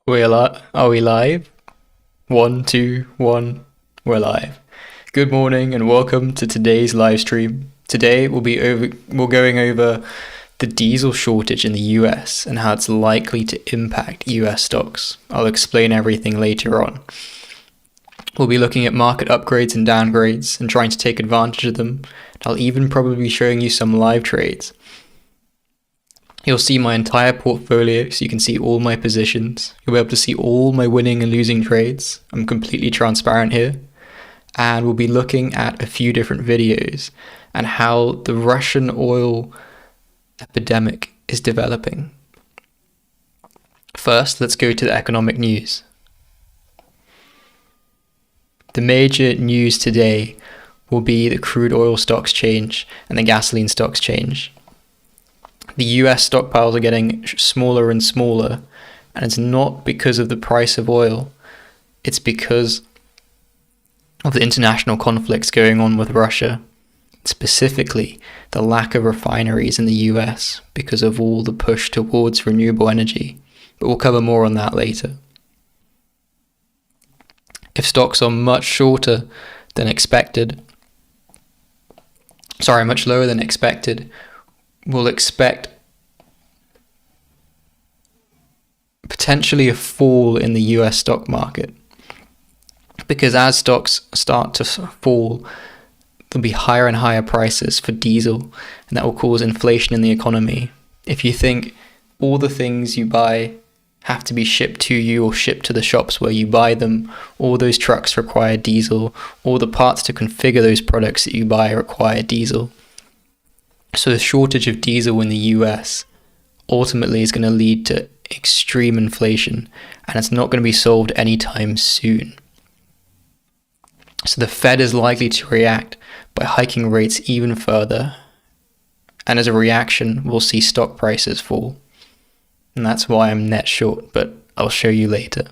Are we live? One, two, one. We're live. Good morning and welcome to today's live stream. Today we're going over the diesel shortage in the US and how it's likely to impact US stocks. I'll explain everything later on. We'll be looking at market upgrades and downgrades and trying to take advantage of them. I'll even probably be showing you some live trades. You'll see my entire portfolio, so you can see all my positions. You'll be able to see all my winning and losing trades. I'm completely transparent here. And we'll be looking at a few different videos and how the Russian oil epidemic is developing. First, let's go to the economic news. The major news today will be the crude oil stocks change and the gasoline stocks change. The US stockpiles are getting smaller and smaller, and it's not because of the price of oil, it's because of the international conflicts going on with Russia, specifically the lack of refineries in the US because of all the push towards renewable energy, but we'll cover more on that later. If stocks are much lower than expected, we'll expect potentially a fall in the US stock market, because as stocks start to fall, there'll be higher and higher prices for diesel, and that will cause inflation in the economy. If you think all the things you buy have to be shipped to you or shipped to the shops where you buy them, all those trucks require diesel, all the parts to configure those products that you buy require diesel. So the shortage of diesel in the US ultimately is going to lead to extreme inflation, and it's not going to be solved anytime soon. So the Fed is likely to react by hiking rates even further, and as a reaction, we'll see stock prices fall. And that's why I'm net short, but I'll show you later.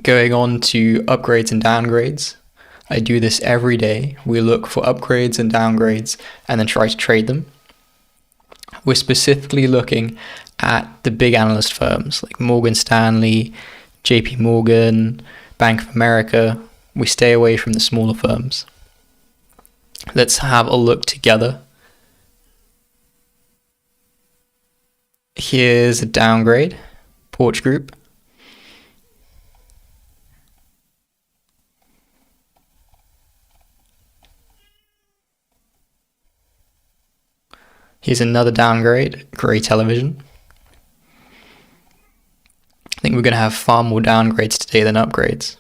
Going on to upgrades and downgrades. I do this every day. We look for upgrades and downgrades and then try to trade them. We're specifically looking at the big analyst firms like Morgan Stanley, JP Morgan, Bank of America. We stay away from the smaller firms. Let's have a look together. Here's a downgrade, Porch Group. Here's another downgrade, Grey Television. I think we're going to have far more downgrades today than upgrades.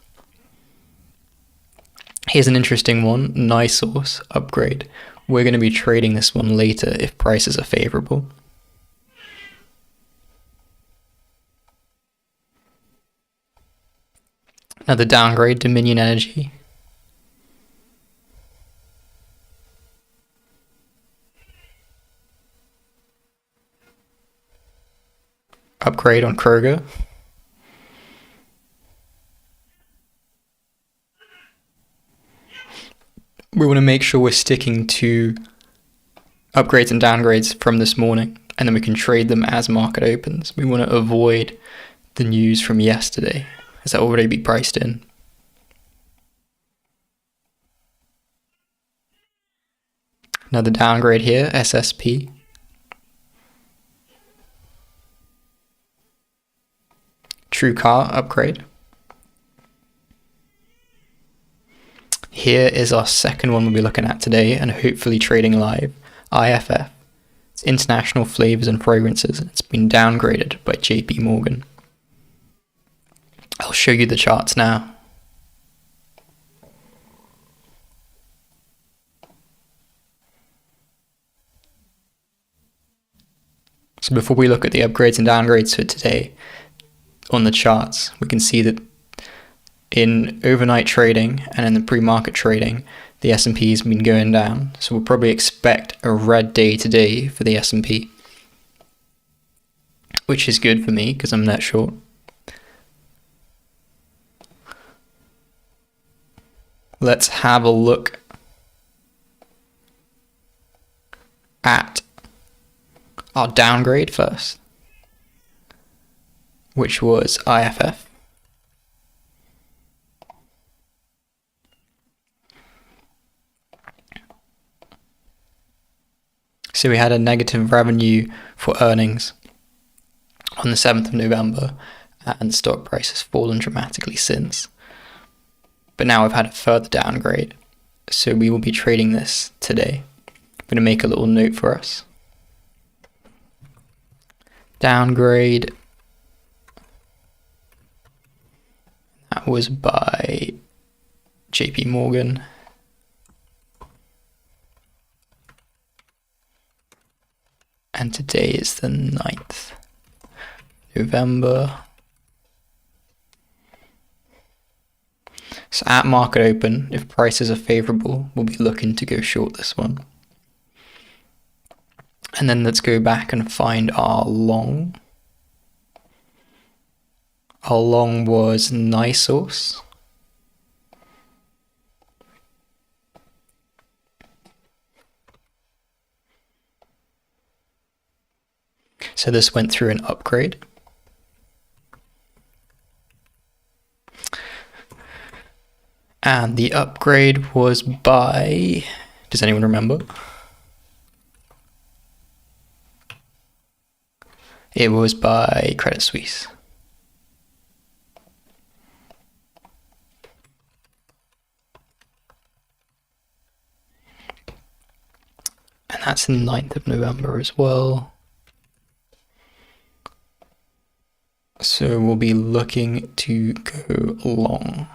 Here's an interesting one, NYSE upgrade. We're going to be trading this one later if prices are favorable. Another downgrade, Dominion Energy. Upgrade on Kroger. We want to make sure we're sticking to upgrades and downgrades from this morning, and then we can trade them as market opens. We want to avoid the news from yesterday, as that already be priced in. Another downgrade here, SSP. True Car upgrade. Here is our second one we'll be looking at today and hopefully trading live, IFF. It's International Flavors and Fragrances, and it's been downgraded by JP Morgan. I'll show you the charts now. So before we look at the upgrades and downgrades for today, on the charts, we can see that in overnight trading and in the pre-market trading, the S&P has been going down. So we'll probably expect a red day today for the S&P, which is good for me because I'm net short. Let's have a look at our downgrade first. which was IFF. So we had a negative revenue for earnings on the 7th of November, and the stock price has fallen dramatically since. But now we've had a further downgrade, so we will be trading this today. I'm going to make a little note for us. Downgrade. That was by JP Morgan. And today is the 9th November. So at market open, if prices are favorable, we'll be looking to go short this one. And then let's go back and find our long. Our long was NYSE. So this went through an upgrade. And the upgrade was by, does anyone remember? It was by Credit Suisse. And that's the 9th of November as well. So we'll be looking to go long.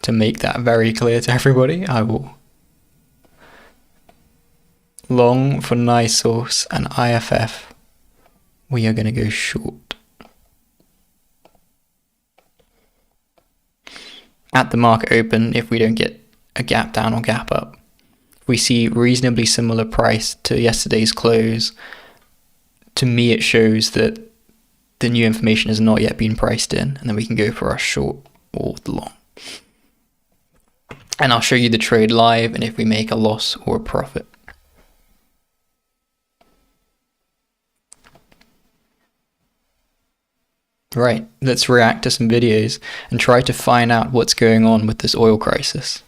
To make that very clear to everybody, I will long for NYSE and IFF. We are going to go short. At the market open, if we don't get a gap down or gap up, we see reasonably similar price to yesterday's close. To me, it shows that the new information has not yet been priced in, and then we can go for our short or the long. And I'll show you the trade live and if we make a loss or a profit. Right, let's react to some videos and try to find out what's going on with this oil crisis.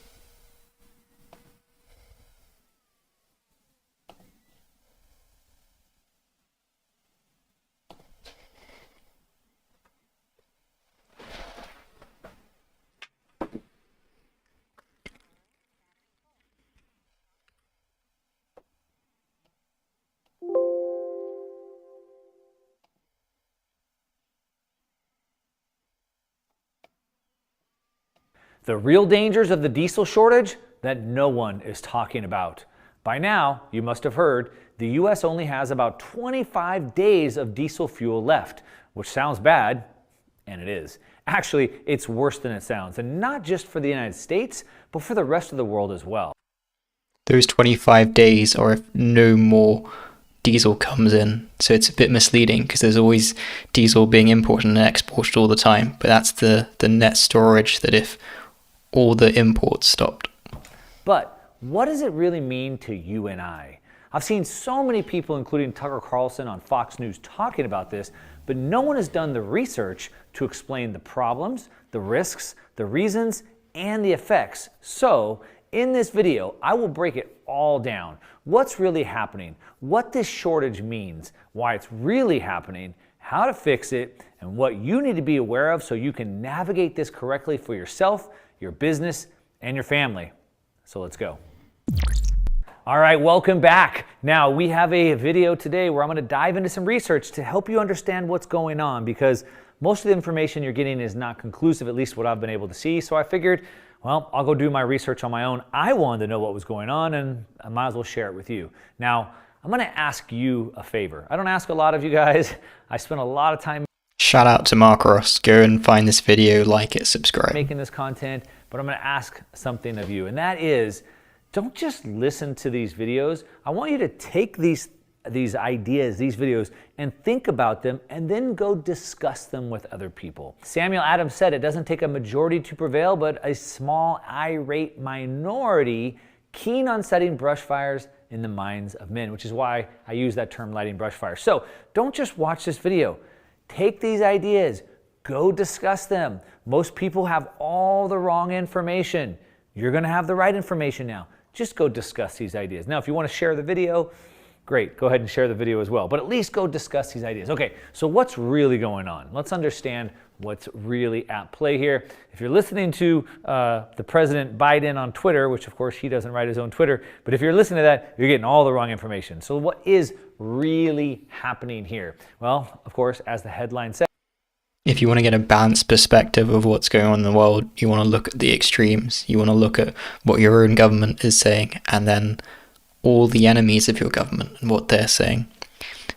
The real dangers of the diesel shortage that no one is talking about. By now, you must have heard, the US only has about 25 days of diesel fuel left, which sounds bad, and it is. Actually, it's worse than it sounds, and not just for the United States, but for the rest of the world as well. Those 25 days are if no more diesel comes in, so it's a bit misleading because there's always diesel being imported and exported all the time, but that's the net storage that if all the imports stopped. But what does it really mean to you and I? I've seen so many people, including Tucker Carlson on Fox News, talking about this, but no one has done the research to explain the problems, the risks, the reasons, and the effects. So in this video, I will break it all down. What's really happening, what this shortage means, why it's really happening, how to fix it, and what you need to be aware of so you can navigate this correctly for yourself, your business, and your family. So let's go. All right, welcome back. Now we have a video today where I'm gonna dive into some research to help you understand what's going on, because most of the information you're getting is not conclusive, at least what I've been able to see. So I figured, well, I'll go do my research on my own. I wanted to know what was going on, and I might as well share it with you. Now, I'm gonna ask you a favor. I don't ask a lot of you guys. I spend a lot of time Shout out to Mark Ross. Go and find this video, like it, subscribe. Making this content, but I'm gonna ask something of you, and that is, don't just listen to these videos. I want you to take these ideas, these videos, and think about them, and then go discuss them with other people. Samuel Adams said, it doesn't take a majority to prevail, but a small irate minority keen on setting brush fires in the minds of men, which is why I use that term, lighting brush fires. So don't just watch this video. Take these ideas, go discuss them. Most people have all the wrong information. You're gonna have the right information now. Just go discuss these ideas. Now, if you wanna share the video, great, go ahead and share the video as well. But at least go discuss these ideas. Okay, so what's really going on? Let's understand what's really at play here. If you're listening to the President Biden on Twitter, which of course he doesn't write his own Twitter, but if you're listening to that, you're getting all the wrong information. So what is really happening here? Well, of course, as the headline says, if you want to get a balanced perspective of what's going on in the world, you want to look at the extremes. You want to look at what your own government is saying, and then all the enemies of your government and what they're saying.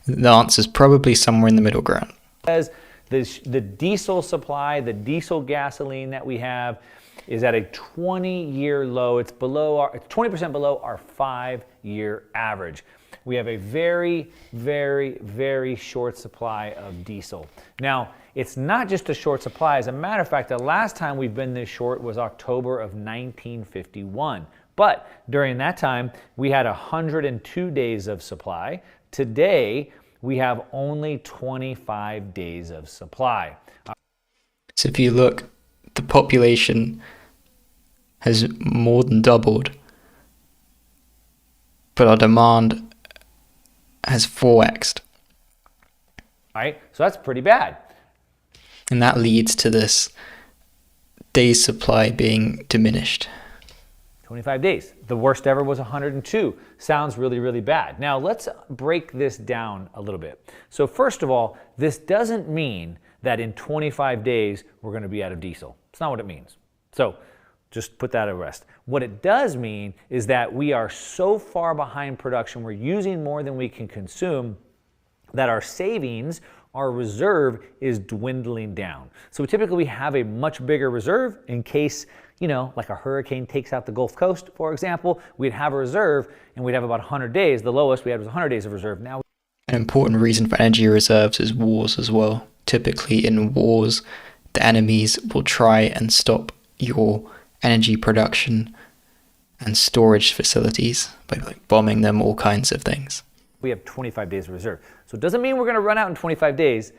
The answer is probably somewhere in the middle ground. As the diesel supply, the diesel gasoline that we have is at a 20-year low. It's 20% below our 5-year average. We have a very, very, very short supply of diesel. Now, it's not just a short supply. As a matter of fact, the last time we've been this short was October of 1951. But during that time, we had 102 days of supply. Today, we have only 25 days of supply. So if you look, the population has more than doubled, but our demand has 4x'd. All right, so that's pretty bad. And that leads to this days supply being diminished. 25 days. The worst ever was 102. Sounds really, really bad. Now let's break this down a little bit. So first of all, this doesn't mean that in 25 days we're going to be out of diesel. It's not what it means. So just put that at rest. What it does mean is that we are so far behind production, we're using more than we can consume, that our savings, our reserve is dwindling down. So typically we have a much bigger reserve in case, like a hurricane takes out the Gulf Coast, for example. We'd have a reserve and we'd have about 100 days. The lowest we had was 100 days of reserve. Now, an important reason for energy reserves is wars as well. Typically in wars, the enemies will try and stop your energy production and storage facilities by bombing them, all kinds of things. We have 25 days of reserve. So it doesn't mean we're going to run out in 25 days,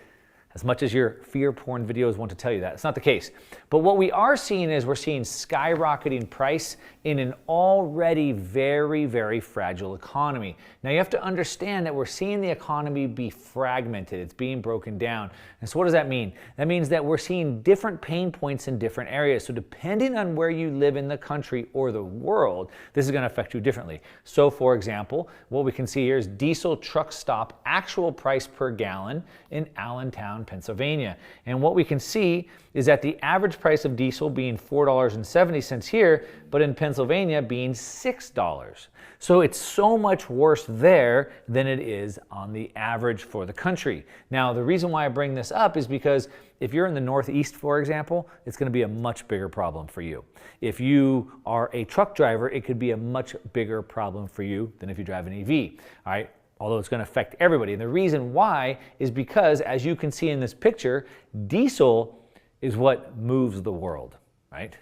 as much as your fear porn videos want to tell you that. It's not the case. But what we are seeing is we're seeing skyrocketing price in an already very, very fragile economy. Now you have to understand that we're seeing the economy be fragmented. It's being broken down. And so what does that mean? That means that we're seeing different pain points in different areas. So depending on where you live in the country or the world, this is going to affect you differently. So for example, what we can see here is diesel truck stop actual price per gallon in Allentown, Pennsylvania. And what we can see is that the average price of diesel being $4.70 here, but in Pennsylvania being $6. So it's so much worse there than it is on the average for the country. Now, the reason why I bring this up is because if you're in the Northeast, for example, it's going to be a much bigger problem for you. If you are a truck driver, it could be a much bigger problem for you than if you drive an EV. All right. Although it's going to affect everybody. And the reason why is because, as you can see in this picture, diesel is what moves the world, right?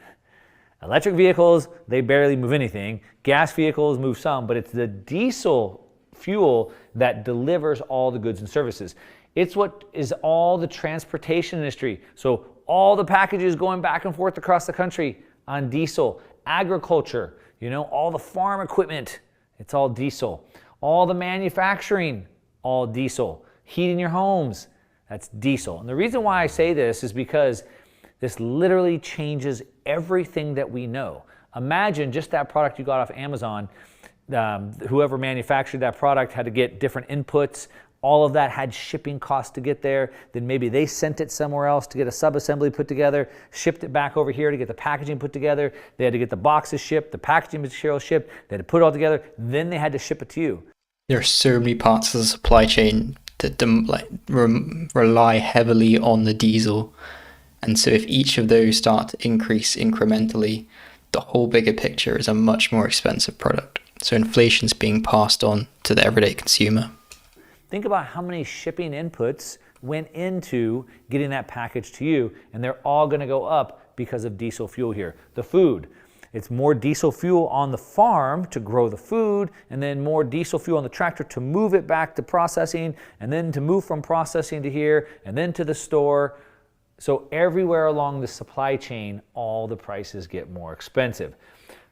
Electric vehicles, they barely move anything. Gas vehicles move some, but it's the diesel fuel that delivers all the goods and services. It's what is all the transportation industry. So all the packages going back and forth across the country on diesel. Agriculture, all the farm equipment, it's all diesel. All the manufacturing, all diesel. Heating your homes, that's diesel. And the reason why I say this is because this literally changes everything that we know. Imagine just that product you got off Amazon. Whoever manufactured that product had to get different inputs. All of that had shipping costs to get there. Then maybe they sent it somewhere else to get a sub-assembly put together, shipped it back over here to get the packaging put together. They had to get the boxes shipped, the packaging material shipped. They had to put it all together. Then they had to ship it to you. There are so many parts of the supply chain that rely heavily on the diesel. And so if each of those start to increase incrementally, the whole bigger picture is a much more expensive product. So inflation's being passed on to the everyday consumer. Think about how many shipping inputs went into getting that package to you, and they're all going to go up because of diesel fuel here. The food. It's more diesel fuel on the farm to grow the food, and then more diesel fuel on the tractor to move it back to processing, and then to move from processing to here, and then to the store. So everywhere along the supply chain, all the prices get more expensive.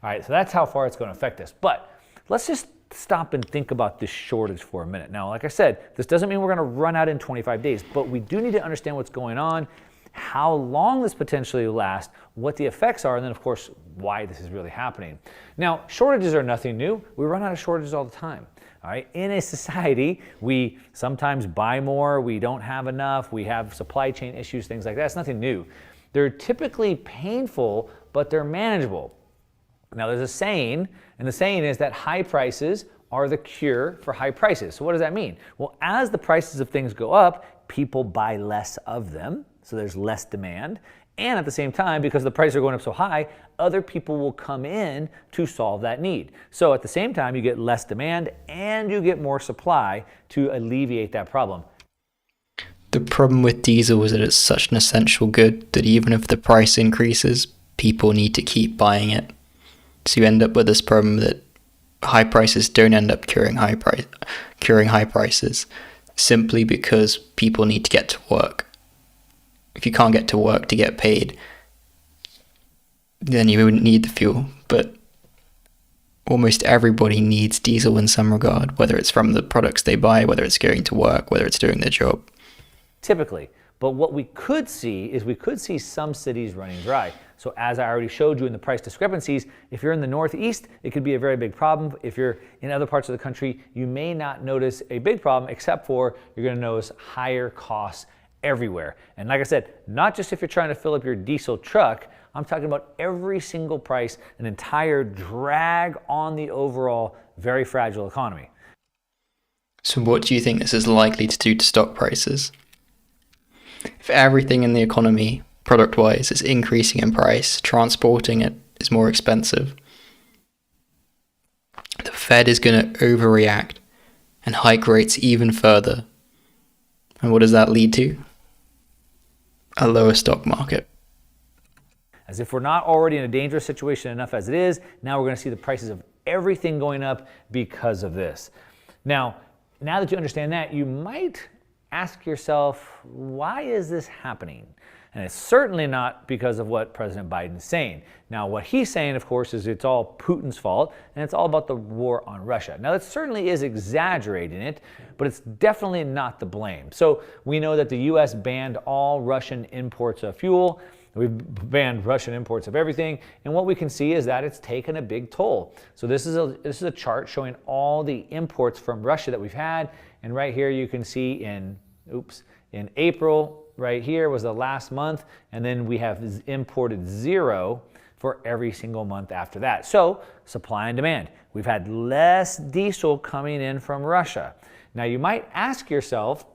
All right, so that's how far it's going to affect us. But let's just stop and think about this shortage for a minute. Now, like I said, this doesn't mean we're going to run out in 25 days, but we do need to understand what's going on, how long this potentially lasts, what the effects are, and then, of course, why this is really happening. Now, shortages are nothing new. We run out of shortages all the time. All right? In a society, we sometimes buy more, we don't have enough, we have supply chain issues, things like that. It's nothing new. They're typically painful, but they're manageable. Now, there's a saying, and the saying is that high prices are the cure for high prices. So what does that mean? Well, as the prices of things go up, people buy less of them, so there's less demand. And at the same time, because the prices are going up so high, other people will come in to solve that need. So at the same time, you get less demand and you get more supply to alleviate that problem. The problem with diesel is that it's such an essential good that even if the price increases, people need to keep buying it. So you end up with this problem that high prices don't end up curing high prices simply because people need to get to work. If you can't get to work to get paid, then you wouldn't need the fuel. But almost everybody needs diesel in some regard, whether it's from the products they buy, whether it's going to work, whether it's doing their job. Typically. But what we could see is some cities running dry. So as I already showed you in the price discrepancies, if you're in the Northeast, it could be a very big problem. If you're in other parts of the country, you may not notice a big problem, except for you're going to notice higher costs everywhere. And like I said, not just if you're trying to fill up your diesel truck, I'm talking about every single price, an entire drag on the overall very fragile economy. So what do you think this is likely to do to stock prices? If everything in the economy, product-wise, is increasing in price, transporting it is more expensive, the Fed is going to overreact and hike rates even further. And what does that lead to? A lower stock market. As if we're not already in a dangerous situation enough as it is, now we're going to see the prices of everything going up because of this. Now that you understand that, you might ask yourself, why is this happening? And it's certainly not because of what President Biden is saying. Now, what he's saying, of course, is it's all Putin's fault, and it's all about the war on Russia. Now, that certainly is exaggerating it, but it's definitely not the blame. So we know that the U.S. banned all Russian imports of fuel. We've banned Russian imports of everything, and what we can see is that it's taken a big toll. So this is a chart showing all the imports from Russia that we've had, and right here you can see in April, right here was the last month, and then we have imported 0 for every single month after that. So supply and demand. We've had less diesel coming in from Russia. Now you might ask yourself,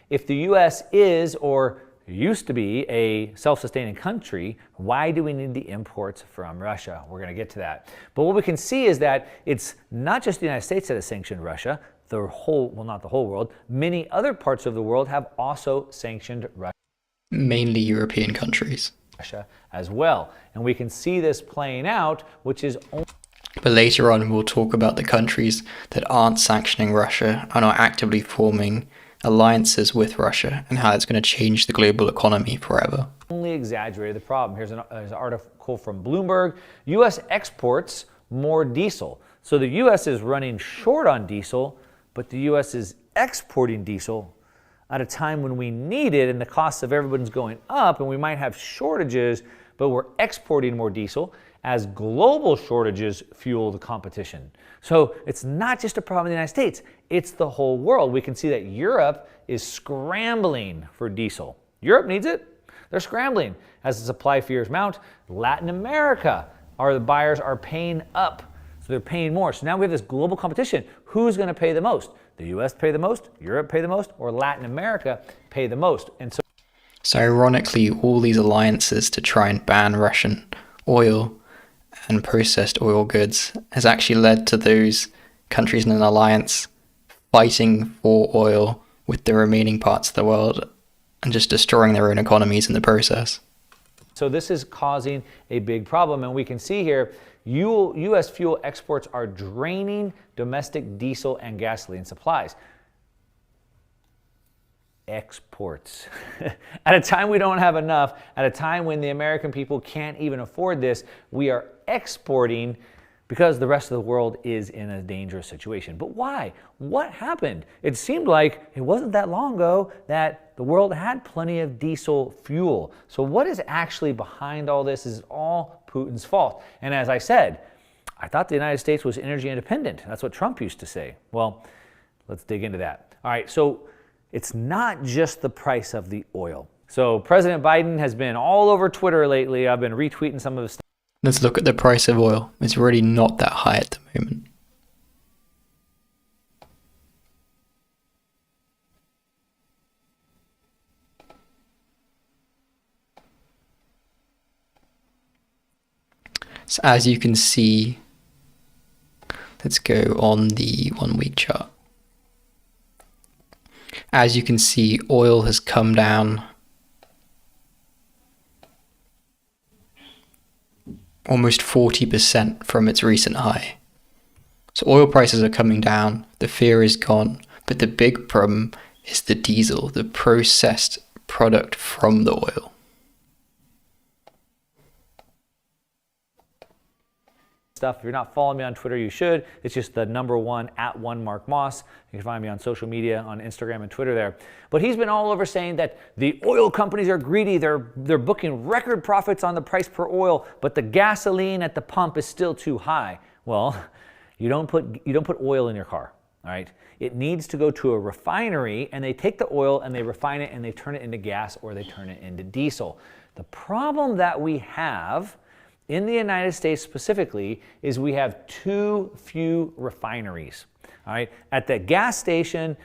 if the U.S. is or used to be a self-sustaining country, why do we need the imports from Russia? We're going to get to that. But what we can see is that it's not just the United States that has sanctioned Russia. Not the whole world. Many other parts of the world have also sanctioned Russia. Mainly European countries. Russia as well. And we can see this playing out, which is only... But later on, we'll talk about the countries that aren't sanctioning Russia and are actively forming alliances with Russia and how it's going to change the global economy forever. Only exaggerated the problem. Here's an article from Bloomberg. U.S. exports more diesel. So the U.S. is running short on diesel, but the U.S. is exporting diesel at a time when we need it and the costs of everyone's going up and we might have shortages, but we're exporting more diesel as global shortages fuel the competition. So it's not just a problem in the United States, it's the whole world. We can see that Europe is scrambling for diesel. Europe needs it. They're scrambling as the supply fears mount. Latin America, the buyers are paying up. So they're paying more. So now we have this global competition. Who's going to pay the most? The U.S. pay the most, Europe pay the most, or Latin America pay the most? And so ironically, all these alliances to try and ban Russian oil and processed oil goods has actually led to those countries in an alliance fighting for oil with the remaining parts of the world and just destroying their own economies in the process. So this is causing a big problem, and we can see here U.S. fuel exports are draining domestic diesel and gasoline supplies. Exports. At a time we don't have enough, at a time when the American people can't even afford this, we are exporting because the rest of the world is in a dangerous situation. But why? What happened? It seemed like it wasn't that long ago that the world had plenty of diesel fuel. So what is actually behind all this? Is all Putin's fault? And as I said, I thought the United States was energy independent. That's what Trump used to say. Well, let's dig into that. All right, so it's not just the price of the oil. So President Biden has been all over Twitter lately. I've been retweeting some of his stuff. Let's look at the price of oil. It's really not that high at the moment. So as you can see, let's go on the 1 week chart. As you can see, oil has come down almost 40% from its recent high. So oil prices are coming down, the fear is gone, but the big problem is the diesel, the processed product from the oil. Stuff. If you're not following me on Twitter, you should. It's just the #1 @1MarkMoss. You can find me on social media, on Instagram and Twitter there. But he's been all over saying that the oil companies are greedy. They're booking record profits on the price per oil, but the gasoline at the pump is still too high. Well, you don't put oil in your car, all right? It needs to go to a refinery, and they take the oil and they refine it and they turn it into gas or they turn it into diesel. The problem that we have in the United States specifically is we have too few refineries. All right, at the gas station,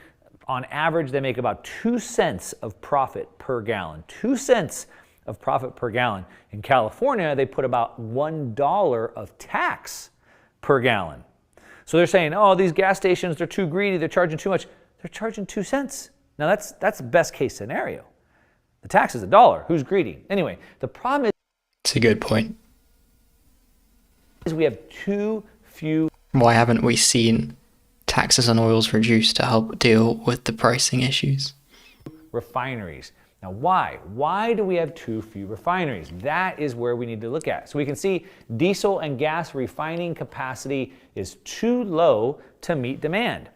on average, they make about 2 cents of profit per gallon. 2 cents of profit per gallon. In California, they put about $1 of tax per gallon. So they're saying, oh, these gas stations, they're too greedy, they're charging too much. They're charging 2 cents. Now that's the best case scenario. The tax is $1. Who's greedy? Anyway, the problem is, it's a good point. We have too few. Why haven't we seen taxes on oils reduced to help deal with the pricing issues? Refineries. Now why? Why do we have too few refineries? That is where we need to look at. So we can see diesel and gas refining capacity is too low to meet demand.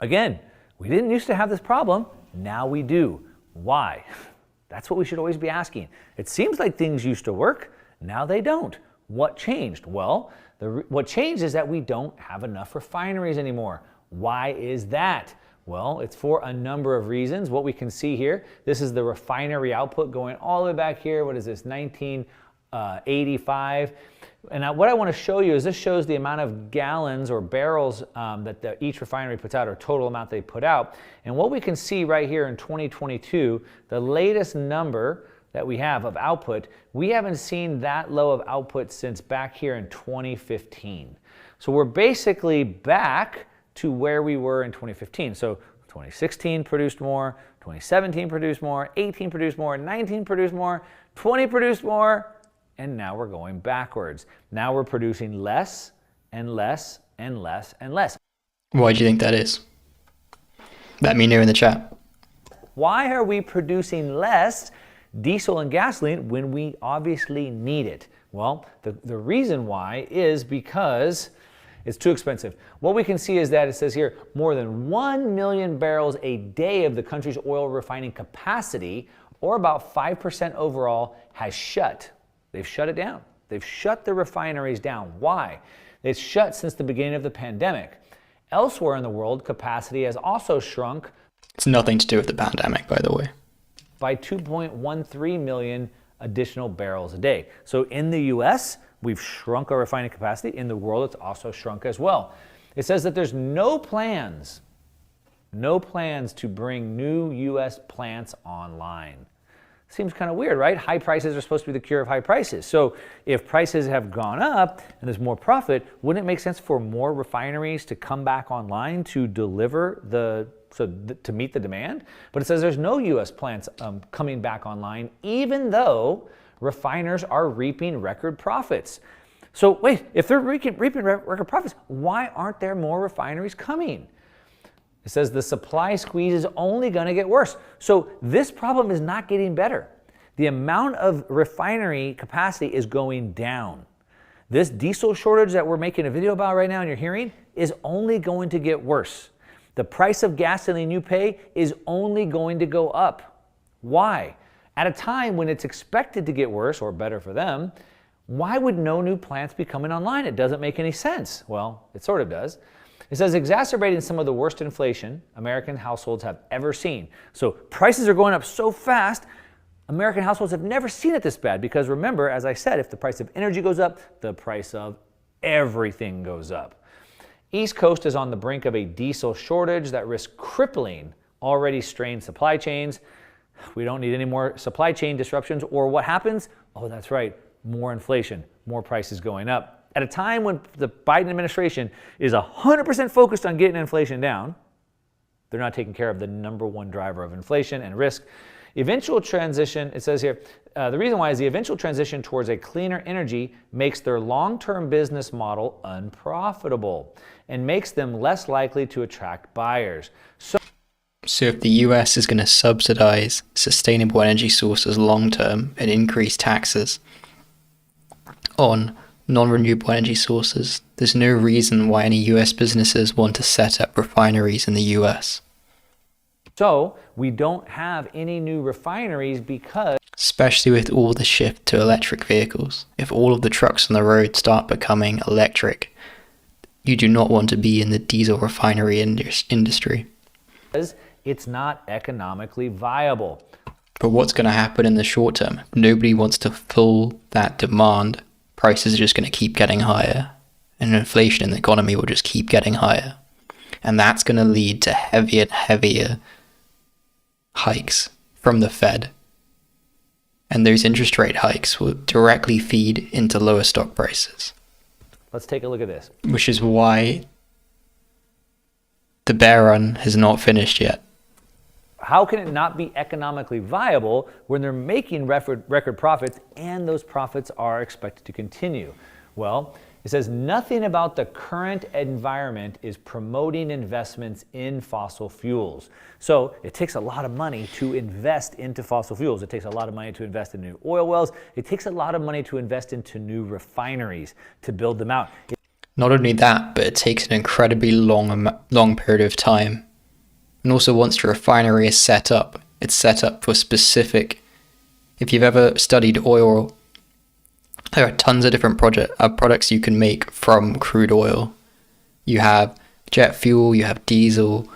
Again, we didn't used to have this problem. Now we do. Why? That's what we should always be asking. It seems like things used to work. Now they don't. What changed? Well, what changed is that we don't have enough refineries anymore. Why is that? Well, it's for a number of reasons. What we can see here, this is the refinery output going all the way back here. What is this, 1985? And what I want to show you is this shows the amount of gallons or barrels that each refinery puts out, or total amount they put out. And what we can see right here in 2022, the latest number that we have of output, we haven't seen that low of output since back here in 2015. So we're basically back to where we were in 2015. So 2016 produced more, 2017 produced more, 18 produced more, 19 produced more, 20 produced more, and now we're going backwards. Now we're producing less and less and less and less. Why do you think that is? Let me know in the chat. Why are we producing less diesel and gasoline when we obviously need it? Well, the reason why is because it's too expensive. What we can see is that it says here, more than 1 million barrels a day of the country's oil refining capacity, or about 5% overall, has shut. They've shut it down. They've shut the refineries down. Why? It's shut since the beginning of the pandemic. Elsewhere in the world, capacity has also shrunk. It's nothing to do with the pandemic, by the way. By 2.13 million additional barrels a day. So in the US, we've shrunk our refining capacity. In the world, it's also shrunk as well. It says that there's no plans to bring new US plants online. Seems kind of weird, right? High prices are supposed to be the cure of high prices. So if prices have gone up and there's more profit, wouldn't it make sense for more refineries to come back online to deliver to meet the demand? But it says there's no U.S. plants coming back online, even though refiners are reaping record profits. So wait, if they're reaping record profits, why aren't there more refineries coming? It says the supply squeeze is only going to get worse. So this problem is not getting better. The amount of refinery capacity is going down. This diesel shortage that we're making a video about right now and you're hearing is only going to get worse. The price of gasoline you pay is only going to go up. Why? At a time when it's expected to get worse, or better for them, why would no new plants be coming online? It doesn't make any sense. Well, it sort of does. It says exacerbating some of the worst inflation American households have ever seen. So prices are going up so fast, American households have never seen it this bad because remember, as I said, if the price of energy goes up, the price of everything goes up. East Coast is on the brink of a diesel shortage that risks crippling already strained supply chains. We don't need any more supply chain disruptions, or what happens? Oh, that's right, more inflation, more prices going up. At a time when the Biden administration is 100% focused on getting inflation down, they're not taking care of the number one driver of inflation and risk. Eventual transition, it says here, the reason why is the eventual transition towards a cleaner energy makes their long-term business model unprofitable and makes them less likely to attract buyers. So if the US is going to subsidize sustainable energy sources long-term and increase taxes on non-renewable energy sources, there's no reason why any US businesses want to set up refineries in the US. So we don't have any new refineries because... Especially with all the shift to electric vehicles. If all of the trucks on the road start becoming electric, you do not want to be in the diesel refinery industry. It's not economically viable. But what's going to happen in the short term? If nobody wants to fill that demand, prices are just going to keep getting higher. And inflation in the economy will just keep getting higher. And that's going to lead to heavier and heavier hikes from the Fed. And those interest rate hikes will directly feed into lower stock prices. Let's take a look at this. Which is why the bear run has not finished yet. How can it not be economically viable when they're making record profits and those profits are expected to continue? Well, it says nothing about the current environment is promoting investments in fossil fuels. So it takes a lot of money to invest into fossil fuels. It takes a lot of money to invest in new oil wells. It takes a lot of money to invest into new refineries to build them out. Not only that, but it takes an incredibly long period of time. And also once the refinery is set up, it's set up for specific... If you've ever studied oil, there are tons of different products you can make from crude oil. You have jet fuel, you have diesel.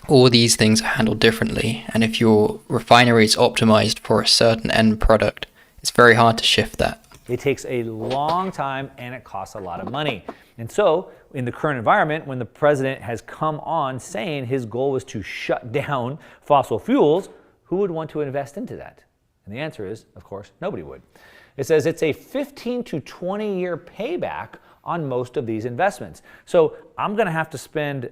All these things are handled differently. And if your refinery is optimized for a certain end product, it's very hard to shift that. It takes a long time and it costs a lot of money. And so in the current environment, when the president has come on saying his goal was to shut down fossil fuels, who would want to invest into that? And the answer is, of course, nobody would. It says it's a 15 to 20 year payback on most of these investments. So I'm going to have to spend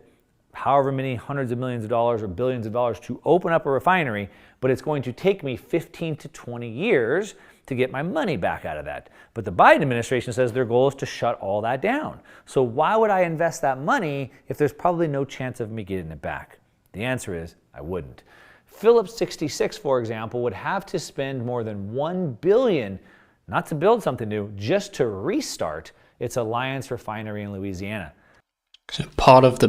however many hundreds of millions of dollars or billions of dollars to open up a refinery, but it's going to take me 15 to 20 years to get my money back out of that. But the Biden administration says their goal is to shut all that down. So why would I invest that money if there's probably no chance of me getting it back? The answer is I wouldn't. Phillips 66, for example, would have to spend more than $1 billion, not to build something new, just to restart its Alliance refinery in Louisiana. So part of the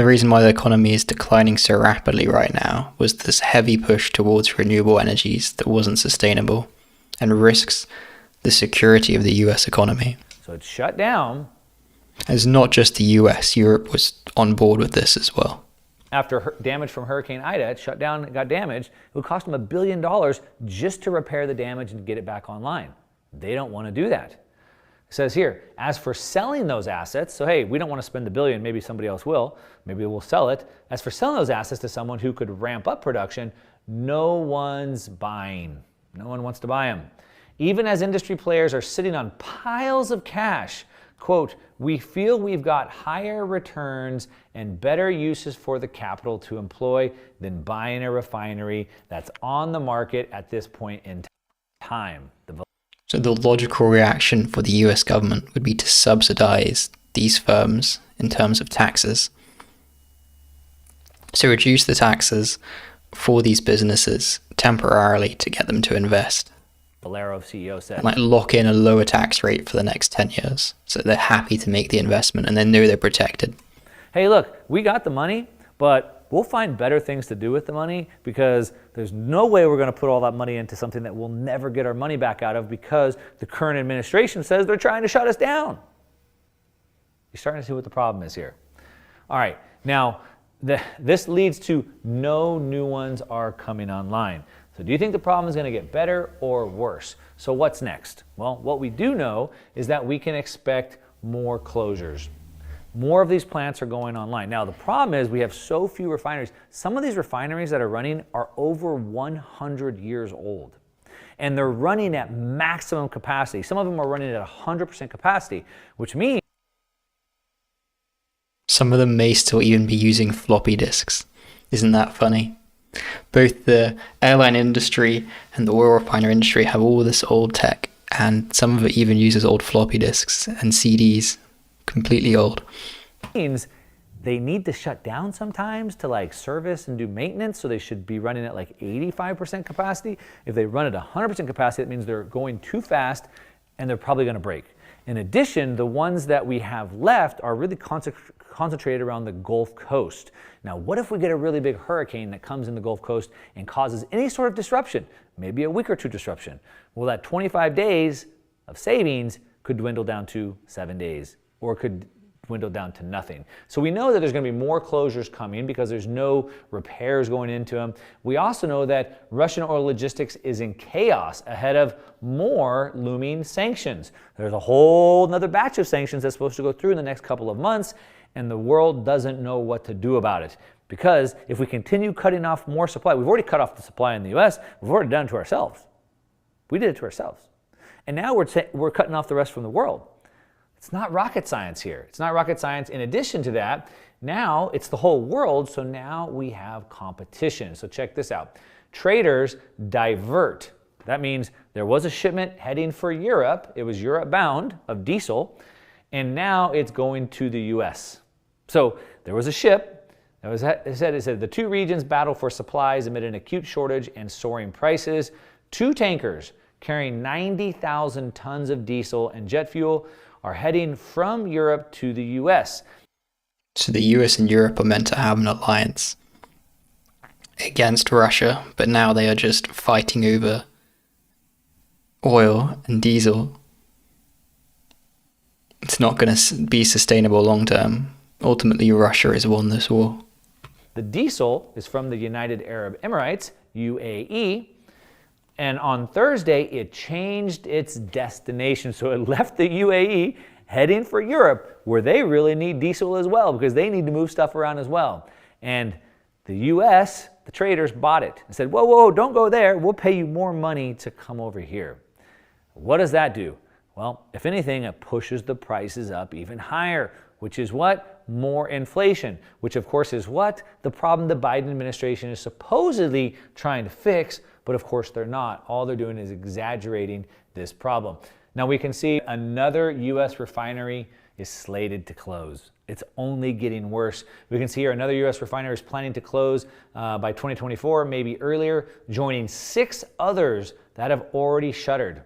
reason why the economy is declining so rapidly right now was this heavy push towards renewable energies that wasn't sustainable and risks the security of the US economy. So it's shut down. It's not just the US, Europe was on board with this as well. After damage from Hurricane Ida, it shut down, it got damaged. It would cost them $1 billion just to repair the damage and get it back online. They don't want to do that. It says here, as for selling those assets, so hey, we don't want to spend the $1 billion, maybe somebody else will, maybe we'll sell it. As for selling those assets to someone who could ramp up production, no one's buying. No one wants to buy them. Even as industry players are sitting on piles of cash, quote, we feel we've got higher returns and better uses for the capital to employ than buying a refinery that's on the market at this point in time. So the logical reaction for the US government would be to subsidize these firms in terms of taxes. So reduce the taxes for these businesses temporarily to get them to invest. Valero CEO said. Like lock in a lower tax rate for the next 10 years. So they're happy to make the investment and they know they're protected. Hey, look, we got the money, but we'll find better things to do with the money because there's no way we're going to put all that money into something that we'll never get our money back out of because the current administration says they're trying to shut us down. You're starting to see what the problem is here. All right, now this leads to no new ones are coming online. So do you think the problem is going to get better or worse? So what's next? Well, what we do know is that we can expect more closures. More of these plants are going online. Now, the problem is we have so few refineries. Some of these refineries that are running are over 100 years old. And they're running at maximum capacity. Some of them are running at 100% capacity, which means some of them may still even be using floppy disks. Isn't that funny? Both the airline industry and the oil refiner industry have all this old tech, and some of it even uses old floppy disks and CDs, completely old. Means they need to shut down sometimes to like service and do maintenance, so they should be running at like 85% capacity. If they run at 100% capacity, that means they're going too fast and they're probably going to break. In addition, the ones that we have left are really concentrated around the Gulf Coast. Now, what if we get a really big hurricane that comes in the Gulf Coast and causes any sort of disruption, maybe a week or two disruption? Well, that 25 days of savings could dwindle down to 7 days or could dwindle down to nothing. So we know that there's going to be more closures coming because there's no repairs going into them. We also know that Russian oil logistics is in chaos ahead of more looming sanctions. There's a whole another batch of sanctions that's supposed to go through in the next couple of months, and the world doesn't know what to do about it. Because if we continue cutting off more supply, we've already cut off the supply in the US, we've already done it to ourselves. We did it to ourselves. And now we're cutting off the rest from the world. It's not rocket science here. It's not rocket science. In addition to that, now it's the whole world, so now we have competition. So check this out. Traders divert. That means there was a shipment heading for Europe. It was Europe bound of diesel, and now it's going to the US. So there was a ship. It said the two regions battle for supplies amid an acute shortage and soaring prices. Two tankers carrying 90,000 tons of diesel and jet fuel are heading from Europe to the US. So the US and Europe are meant to have an alliance against Russia, but now they are just fighting over oil and diesel. It's not going to be sustainable long term. Ultimately, Russia has won this war. The diesel is from the United Arab Emirates, UAE, and on Thursday, it changed its destination. So it left the UAE heading for Europe, where they really need diesel as well, because they need to move stuff around as well. And the US, the traders, bought it and said, whoa, whoa, don't go there. We'll pay you more money to come over here. What does that do? Well, if anything, it pushes the prices up even higher, which is what? More inflation, which of course is what? The problem the Biden administration is supposedly trying to fix, but of course they're not. All they're doing is exaggerating this problem. Now we can see another U.S. refinery is slated to close. It's only getting worse. We can see here another U.S. refinery is planning to close by 2024, maybe earlier, joining 6 others that have already shuttered.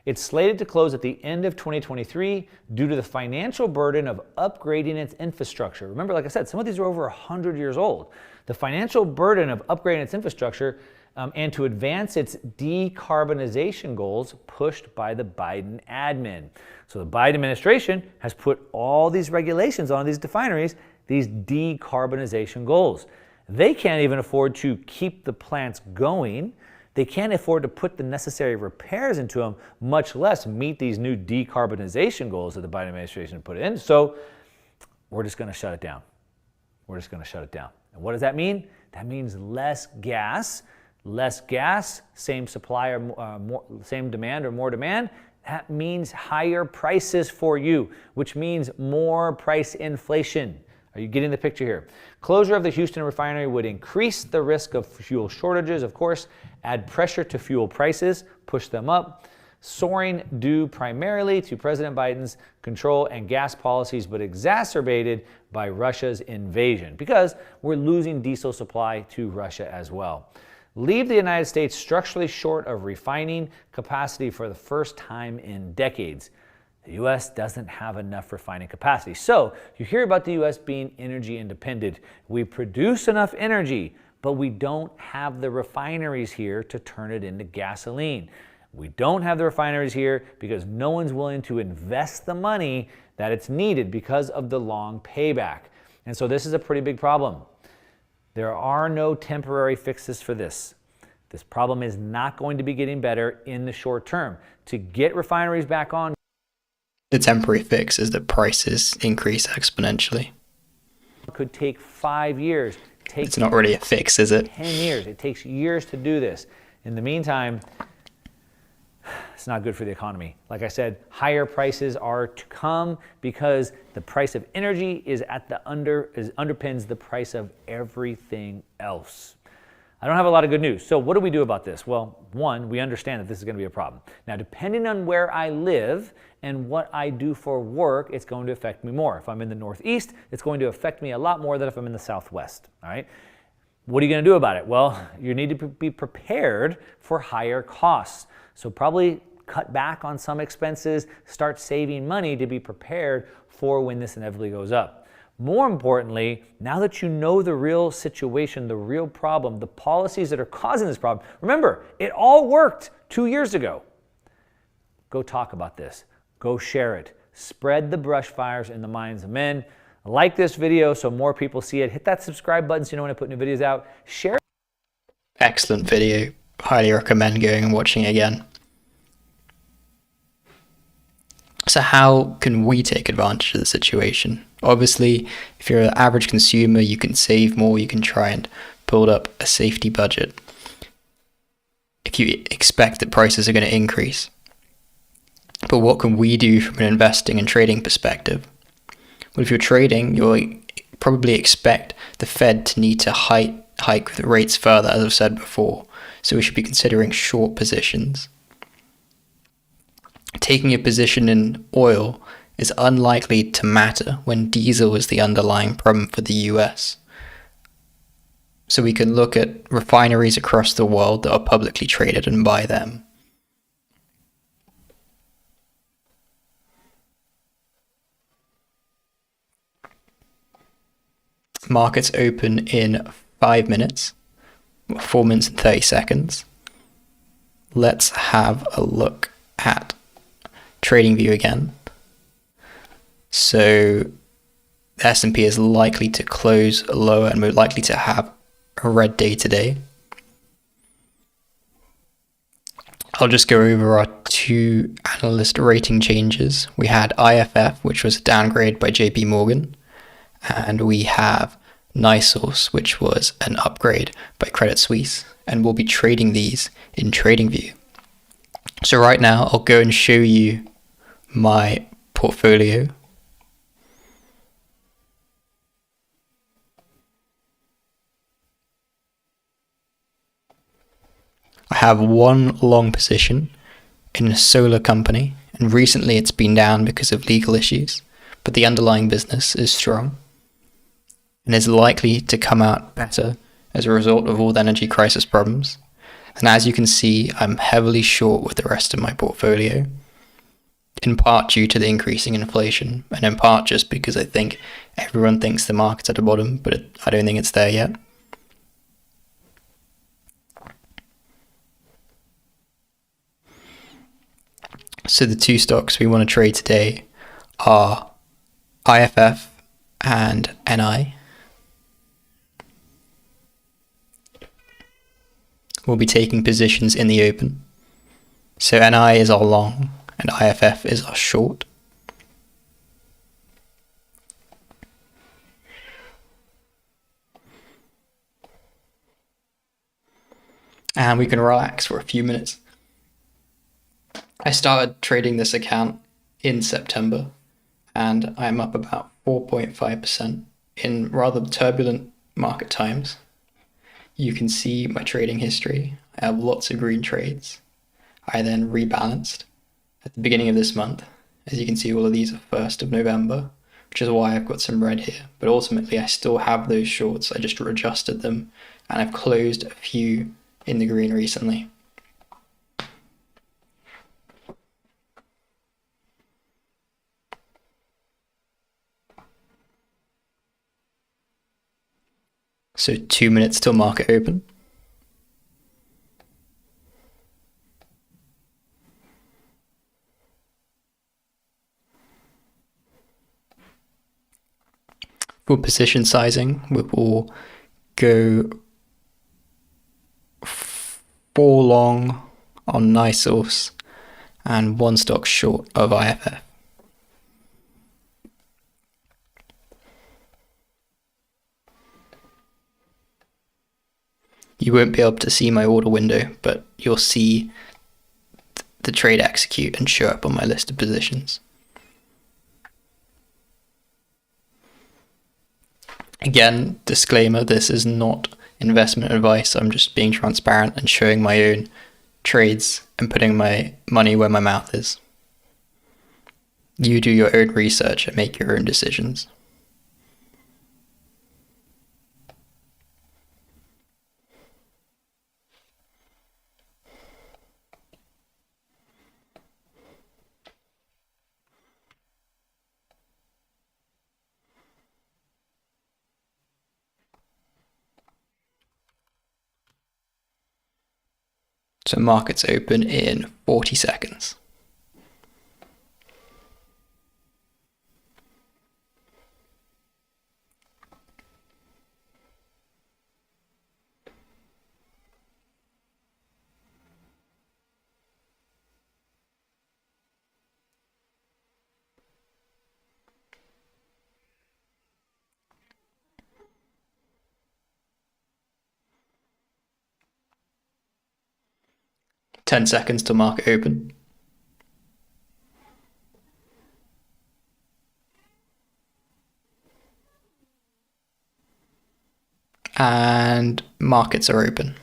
It's slated to close at the end of 2023 due to the financial burden of upgrading its infrastructure. Remember, like I said, some of these are over 100 years old. The financial burden of upgrading its infrastructure and to advance its decarbonization goals pushed by the Biden admin. So the Biden administration has put all these regulations on these refineries, these decarbonization goals. They can't even afford to keep the plants going. They can't afford to put the necessary repairs into them, much less meet these new decarbonization goals that the Biden administration put in. So we're just going to shut it down. We're just going to shut it down. And what does that mean? That means less gas. Less gas, same supply or same demand or more demand. That means higher prices for you, which means more price inflation. Are you getting the picture here? Closure of the Houston refinery would increase the risk of fuel shortages, of course, add pressure to fuel prices, push them up. soaring due primarily to President Biden's control and gas policies, but exacerbated by Russia's invasion, because we're losing diesel supply to Russia as well. Leave the United States structurally short of refining capacity for the first time in decades. The U.S. doesn't have enough refining capacity. So you hear about the U.S. being energy independent. We produce enough energy, but we don't have the refineries here to turn it into gasoline. We don't have the refineries here because no one's willing to invest the money that it's needed because of the long payback. And so this is a pretty big problem. There are no temporary fixes for this. This problem is not going to be getting better in the short term. To get refineries back on, the temporary fix is that prices increase exponentially. Could take 5 years. It's not really a fix, is it? 10 years. It takes years to do this. In the meantime, it's not good for the economy. Like I said, higher prices are to come because the price of energy underpins the price of everything else. I don't have a lot of good news. So what do we do about this? Well, one, we understand that this is going to be a problem. Now, depending on where I live and what I do for work, it's going to affect me more. If I'm in the Northeast, it's going to affect me a lot more than if I'm in the Southwest. All right. What are you going to do about it? Well, you need to be prepared for higher costs. So probably cut back on some expenses, start saving money to be prepared for when this inevitably goes up. More importantly, now that you know the real situation, the real problem, the policies that are causing this problem, remember, it all worked 2 years ago. Go talk about this. Go share it. Spread the brush fires in the minds of men. Like this video so more people see it. Hit that subscribe button so you know when I put new videos out. Share. Excellent video. Highly recommend going and watching it again. So how can we take advantage of the situation? Obviously, if you're an average consumer, you can save more, you can try and build up a safety budget. If you expect that prices are going to increase. But what can we do from an investing and trading perspective? Well, if you're trading, you'll probably expect the Fed to need to hike the rates further, as I've said before. So we should be considering short positions. Taking a position in oil is unlikely to matter when diesel is the underlying problem for the US. So we can look at refineries across the world that are publicly traded and buy them. Markets open in 5 minutes, 4 minutes and 30 seconds. Let's have a look at TradingView again. So the S&P is likely to close lower and we're likely to have a red day today. I'll just go over our two analyst rating changes. We had IFF, which was a downgrade by JP Morgan, and we have NYSE, which was an upgrade by Credit Suisse, and we'll be trading these in TradingView. So right now I'll go and show you my portfolio. I have one long position in a solar company, and recently it's been down because of legal issues, but the underlying business is strong and is likely to come out better as a result of all the energy crisis problems. And as you can see, I'm heavily short with the rest of my portfolio, in part due to the increasing inflation, and in part just because I think everyone thinks the market's at the bottom, but I don't think it's there yet. So the two stocks we want to trade today are IFF and NI. We'll be taking positions in the open. So NI is our long and IFF is our short. And we can relax for a few minutes. I started trading this account in September and I'm up about 4.5% in rather turbulent market times. You can see my trading history. I have lots of green trades. I then rebalanced at the beginning of this month. As you can see, all of these are 1st of November, which is why I've got some red here. But ultimately, I still have those shorts. I just adjusted them, and I've closed a few in the green recently. So 2 minutes till market open. For position sizing, we will go 4 long on NYSE and 1 stock short of IFF. You won't be able to see my order window, but you'll see the trade execute and show up on my list of positions. Again, disclaimer, this is not investment advice. I'm just being transparent and showing my own trades and putting my money where my mouth is. You do your own research and make your own decisions. So markets open in 40 seconds. Ten seconds till market open. And markets are open.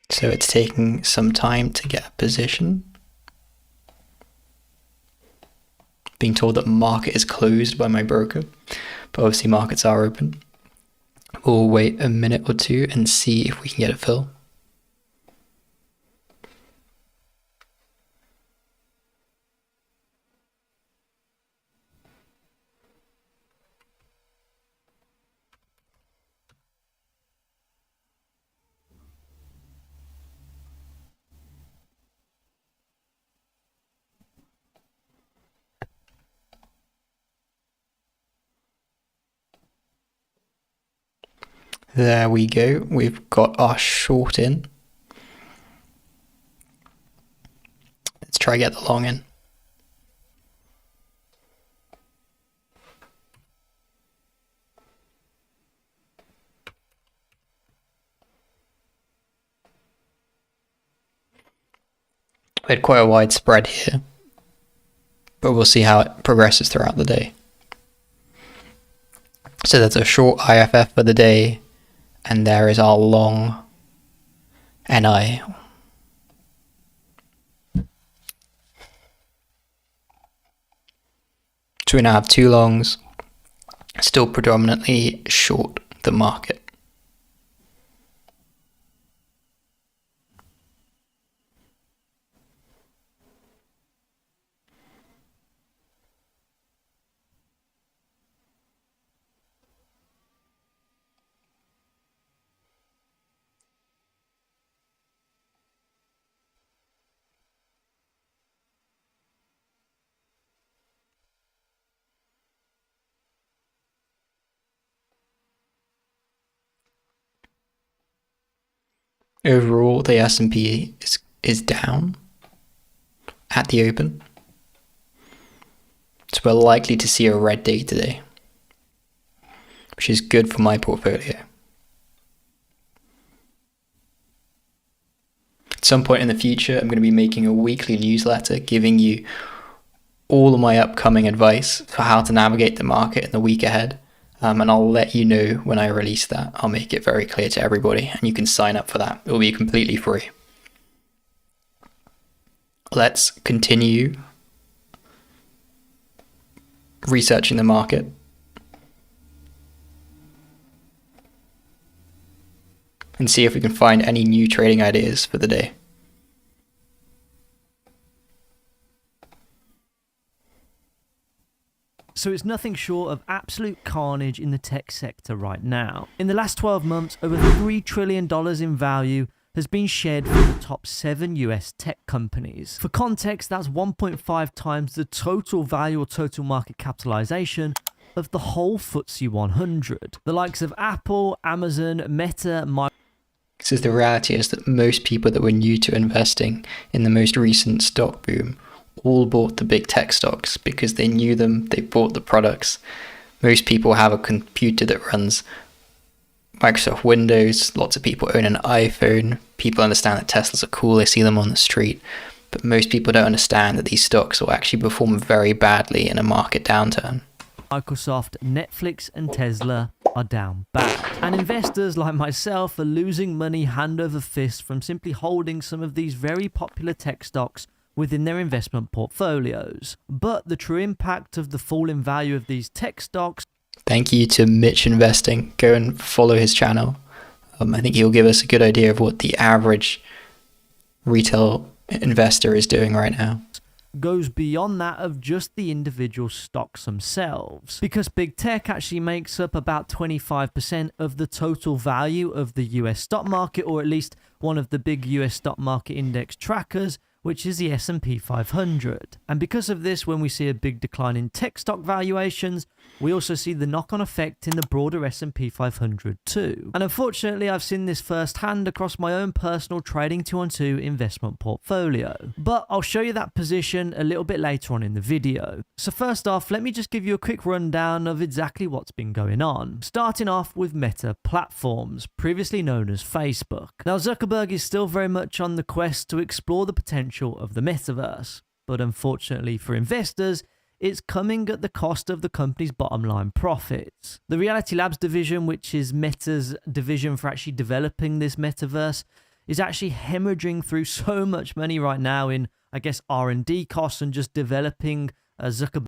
So it's taking some time to get a position. Being told that market is closed by my broker, but obviously markets are open. We'll wait a minute or two and see if we can get a fill. There we go. We've got our short in. Let's try get the long in. We had quite a wide spread here, but we'll see how it progresses throughout the day. So that's a short IFF for the day, and there is our long NI. So we now have 2 longs, still predominantly short the market. Overall, the S&P is down at the open. So we're likely to see a red day today, which is good for my portfolio. At some point in the future, I'm going to be making a weekly newsletter giving you all of my upcoming advice for how to navigate the market in the week ahead. And I'll let you know when I release that. I'll make it very clear to everybody, and you can sign up for that. It will be completely free. Let's continue researching the market. And see if we can find any new trading ideas for the day. So it's nothing short of absolute carnage in the tech sector right now. In the last 12 months, over $3 trillion in value has been shared from the top 7 US tech companies. For context, that's 1.5 times the total value or total market capitalization of the whole FTSE 100. The likes of Apple, Amazon, Meta, So the reality is that most people that were new to investing in the most recent stock boom all bought the big tech stocks because they knew them, they bought the products. Most people have a computer that runs Microsoft Windows. Lots of people own an iPhone. People understand that Teslas are cool. They see them on the street. But most people don't understand that these stocks will actually perform very badly in a market downturn. Microsoft, Netflix, and Tesla are down bad. And investors like myself are losing money hand over fist from simply holding some of these very popular tech stocks within their investment portfolios. But the true impact of the fall in value of these tech stocks. Thank you to Mitch Investing. Go and follow his channel. I think he'll give us a good idea of what the average retail investor is doing right now. Goes beyond that of just the individual stocks themselves, because big tech actually makes up about 25% of the total value of the US stock market, or at least one of the big US stock market index trackers, which is the S&P 500. And because of this, when we see a big decline in tech stock valuations, we also see the knock-on effect in the broader S&P 500 too. And unfortunately, I've seen this firsthand across my own personal Trading 212 investment portfolio. But I'll show you that position a little bit later on in the video. So first off, let me just give you a quick rundown of exactly what's been going on. Starting off with Meta Platforms, previously known as Facebook. Now, Zuckerberg is still very much on the quest to explore the potential of the metaverse, but unfortunately for investors, it's coming at the cost of the company's bottom line profits. The Reality Labs division, which is Meta's division for actually developing this metaverse, is actually hemorrhaging through so much money right now in, I guess, R&D costs and just developing Zuckerberg.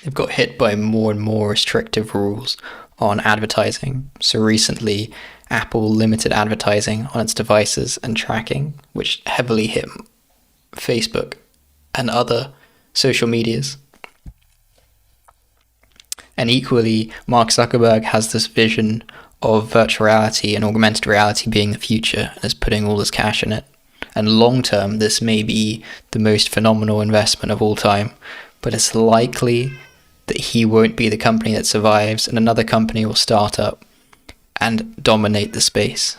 They've got hit by more and more restrictive rules on advertising. So recently, Apple limited advertising on its devices and tracking, which heavily hit Facebook and other social medias. And equally, Mark Zuckerberg has this vision of virtual reality and augmented reality being the future and is putting all his cash in it. And long term, this may be the most phenomenal investment of all time, but it's likely that he won't be the company that survives and another company will start up and dominate the space.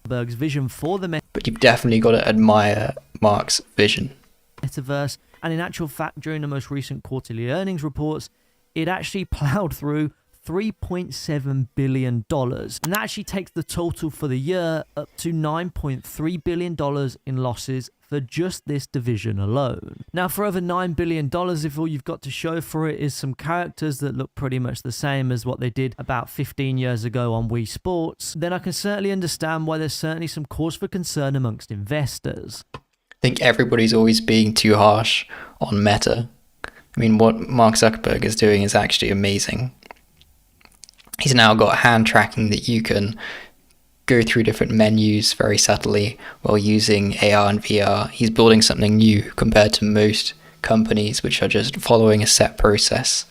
Zuckerberg's vision for the But you've definitely got to admire Mark's vision. metaverse, and in actual fact, during the most recent quarterly earnings reports, it actually plowed through $3.7 billion. And that actually takes the total for the year up to $9.3 billion in losses for just this division alone. Now, for over $9 billion, if all you've got to show for it is some characters that look pretty much the same as what they did about 15 years ago on Wii Sports, then I can certainly understand why there's certainly some cause for concern amongst investors. I think everybody's always being too harsh on Meta. I mean, what Mark Zuckerberg is doing is actually amazing. He's now got hand tracking that you can go through different menus very subtly while using AR and VR. He's building something new compared to most companies which are just following a set process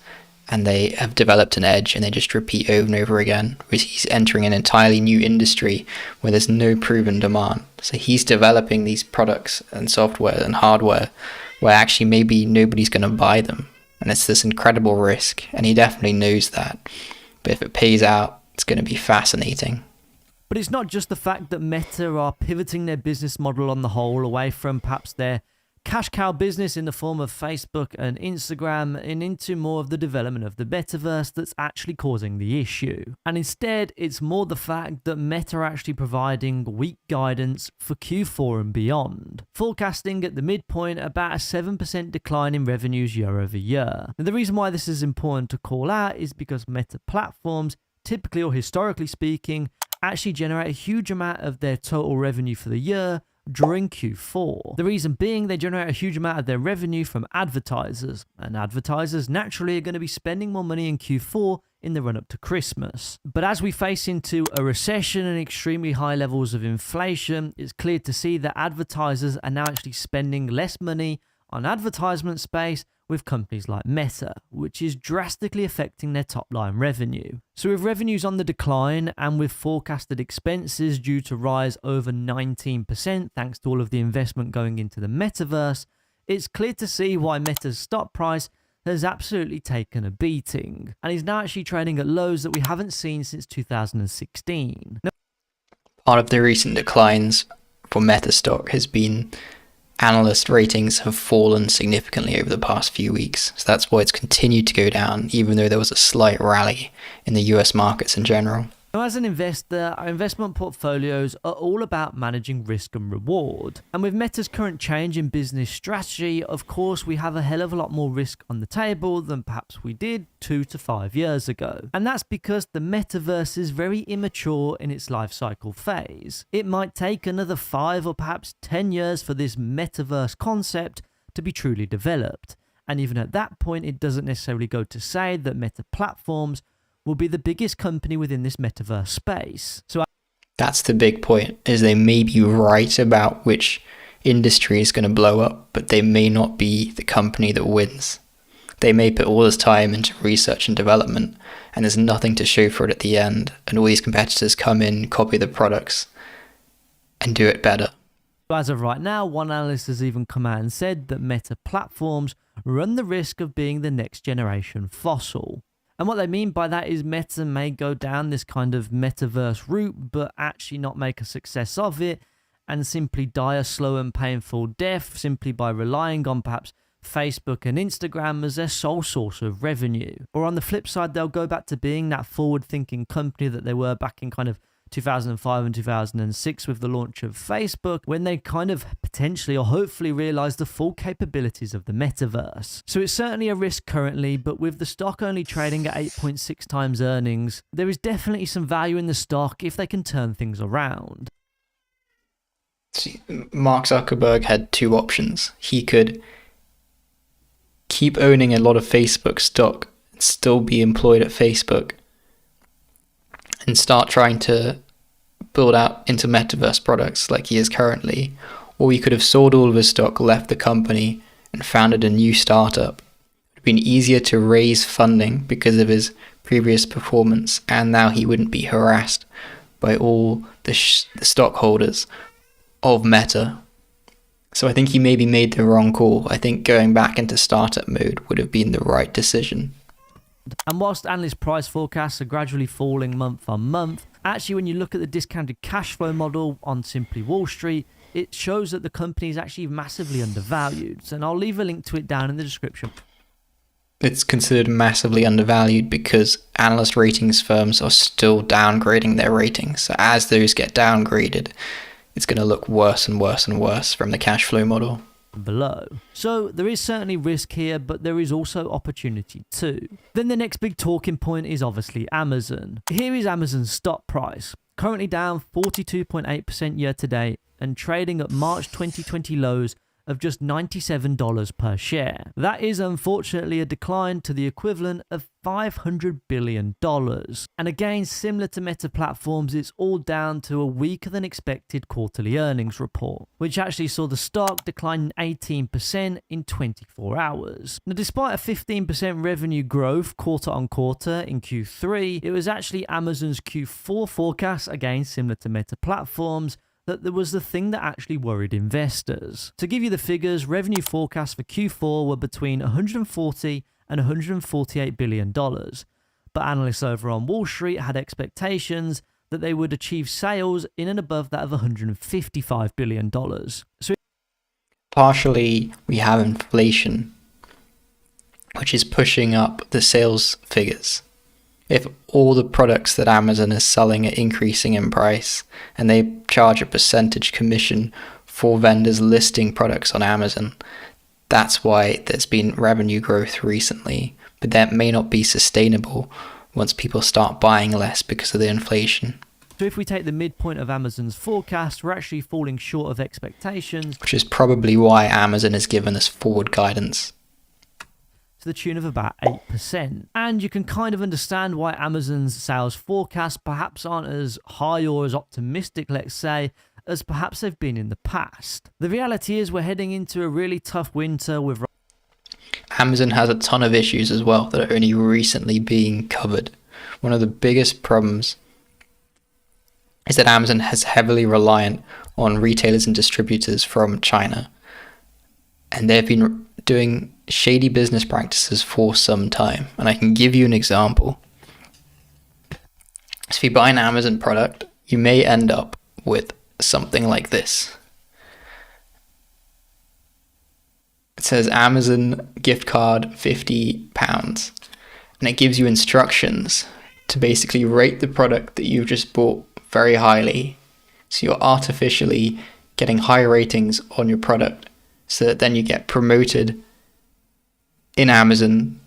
and they have developed an edge and they just repeat over and over again. He's entering an entirely new industry where there's no proven demand. So he's developing these products and software and hardware where actually maybe nobody's going to buy them. And it's this incredible risk, and he definitely knows that. But if it pays out, it's going to be fascinating. But it's not just the fact that Meta are pivoting their business model on the whole away from perhaps their cash cow business in the form of Facebook and Instagram and into more of the development of the metaverse that's actually causing the issue. And instead, it's more the fact that Meta are actually providing weak guidance for Q4 and beyond, forecasting at the midpoint about a 7% decline in revenues year over year. And the reason why this is important to call out is because Meta platforms, typically or historically speaking, actually generate a huge amount of their total revenue for the year during Q4. The reason being they generate a huge amount of their revenue from advertisers, and advertisers naturally are going to be spending more money in Q4 in the run up to Christmas. But as we face into a recession and extremely high levels of inflation, it's clear to see that advertisers are now actually spending less money on advertisement space with companies like Meta, which is drastically affecting their top line revenue. So with revenues on the decline and with forecasted expenses due to rise over 19% thanks to all of the investment going into the metaverse, it's clear to see why Meta's stock price has absolutely taken a beating and is now actually trading at lows that we haven't seen since 2016. Part of the recent declines for Meta stock has been analyst ratings have fallen significantly over the past few weeks. So that's why it's continued to go down, even though there was a slight rally in the US markets in general. Now, as an investor, our investment portfolios are all about managing risk and reward. And with Meta's current change in business strategy, of course, we have a hell of a lot more risk on the table than perhaps we did 2 to 5 years ago. And that's because the metaverse is very immature in its life cycle phase. It might take another 5 or perhaps 10 years for this metaverse concept to be truly developed. And even at that point, it doesn't necessarily go to say that Meta platforms will be the biggest company within this metaverse space. So that's the big point, is they may be right about which industry is going to blow up, but they may not be the company that wins. They may put all this time into research and development, and there's nothing to show for it at the end, and all these competitors come in, copy the products, and do it better. As of right now, one analyst has even come out and said that Meta platforms run the risk of being the next generation fossil. And what they mean by that is Meta may go down this kind of metaverse route, but actually not make a success of it and simply die a slow and painful death simply by relying on perhaps Facebook and Instagram as their sole source of revenue. Or on the flip side, they'll go back to being that forward-thinking company that they were back in kind of 2005 and 2006 with the launch of Facebook, when they kind of potentially or hopefully realize the full capabilities of the metaverse. So it's certainly a risk currently, but with the stock only trading at 8.6 times earnings, there is definitely some value in the stock if they can turn things around. See, Mark Zuckerberg had two options. He could keep owning a lot of Facebook stock and still be employed at Facebook and start trying to build out into metaverse products like he is currently, or he could have sold all of his stock, left the company, and founded a new startup. It would have been easier to raise funding because of his previous performance, and now he wouldn't be harassed by all the stockholders of Meta. So I think he maybe made the wrong call. I think going back into startup mode would have been the right decision. And whilst analyst price forecasts are gradually falling month on month, actually when you look at the discounted cash flow model on Simply Wall Street, it shows that the company is actually massively undervalued. And I'll leave a link to it down in the description. It's considered massively undervalued because analyst ratings firms are still downgrading their ratings. So as those get downgraded, it's going to look worse and worse and worse from the cash flow model below. So there is certainly risk here, but there is also opportunity too. Then the next big talking point is obviously Amazon. Here is Amazon's stock price, currently down 42.8% year to date and trading at March 2020 lows of just $97 per share. That is unfortunately a decline to the equivalent of $500 billion. And again, similar to Meta platforms, it's all down to a weaker than expected quarterly earnings report, which actually saw the stock decline 18% in 24 hours. Now, despite a 15% revenue growth quarter on quarter in Q3, it was actually Amazon's Q4 forecast, again similar to Meta platforms, that there was the thing that actually worried investors. To give you the figures, revenue forecasts for Q4 were between $140 and $148 billion. But analysts over on Wall Street had expectations that they would achieve sales in and above that of $155 billion. So partially, we have inflation, which is pushing up the sales figures. If all the products that Amazon is selling are increasing in price, and they charge a percentage commission for vendors listing products on Amazon, that's why there's been revenue growth recently. But that may not be sustainable once people start buying less because of the inflation. So if we take the midpoint of Amazon's forecast, we're actually falling short of expectations, Which is probably why Amazon has given us forward guidance to the tune of about 8%. And you can kind of understand why Amazon's sales forecasts perhaps aren't as high or as optimistic, let's say, as perhaps they've been in the past. The reality is we're heading into a really tough winter with... Amazon has a ton of issues as well that are only recently being covered. One of the biggest problems is that Amazon is heavily reliant on retailers and distributors from China. And they've been doing shady business practices for some time. And I can give you an example. So if you buy an Amazon product, you may end up with something like this. It says Amazon gift card £50, and it gives you instructions to basically rate the product that you've just bought very highly. So you're artificially getting high ratings on your product so that then you get promoted in Amazon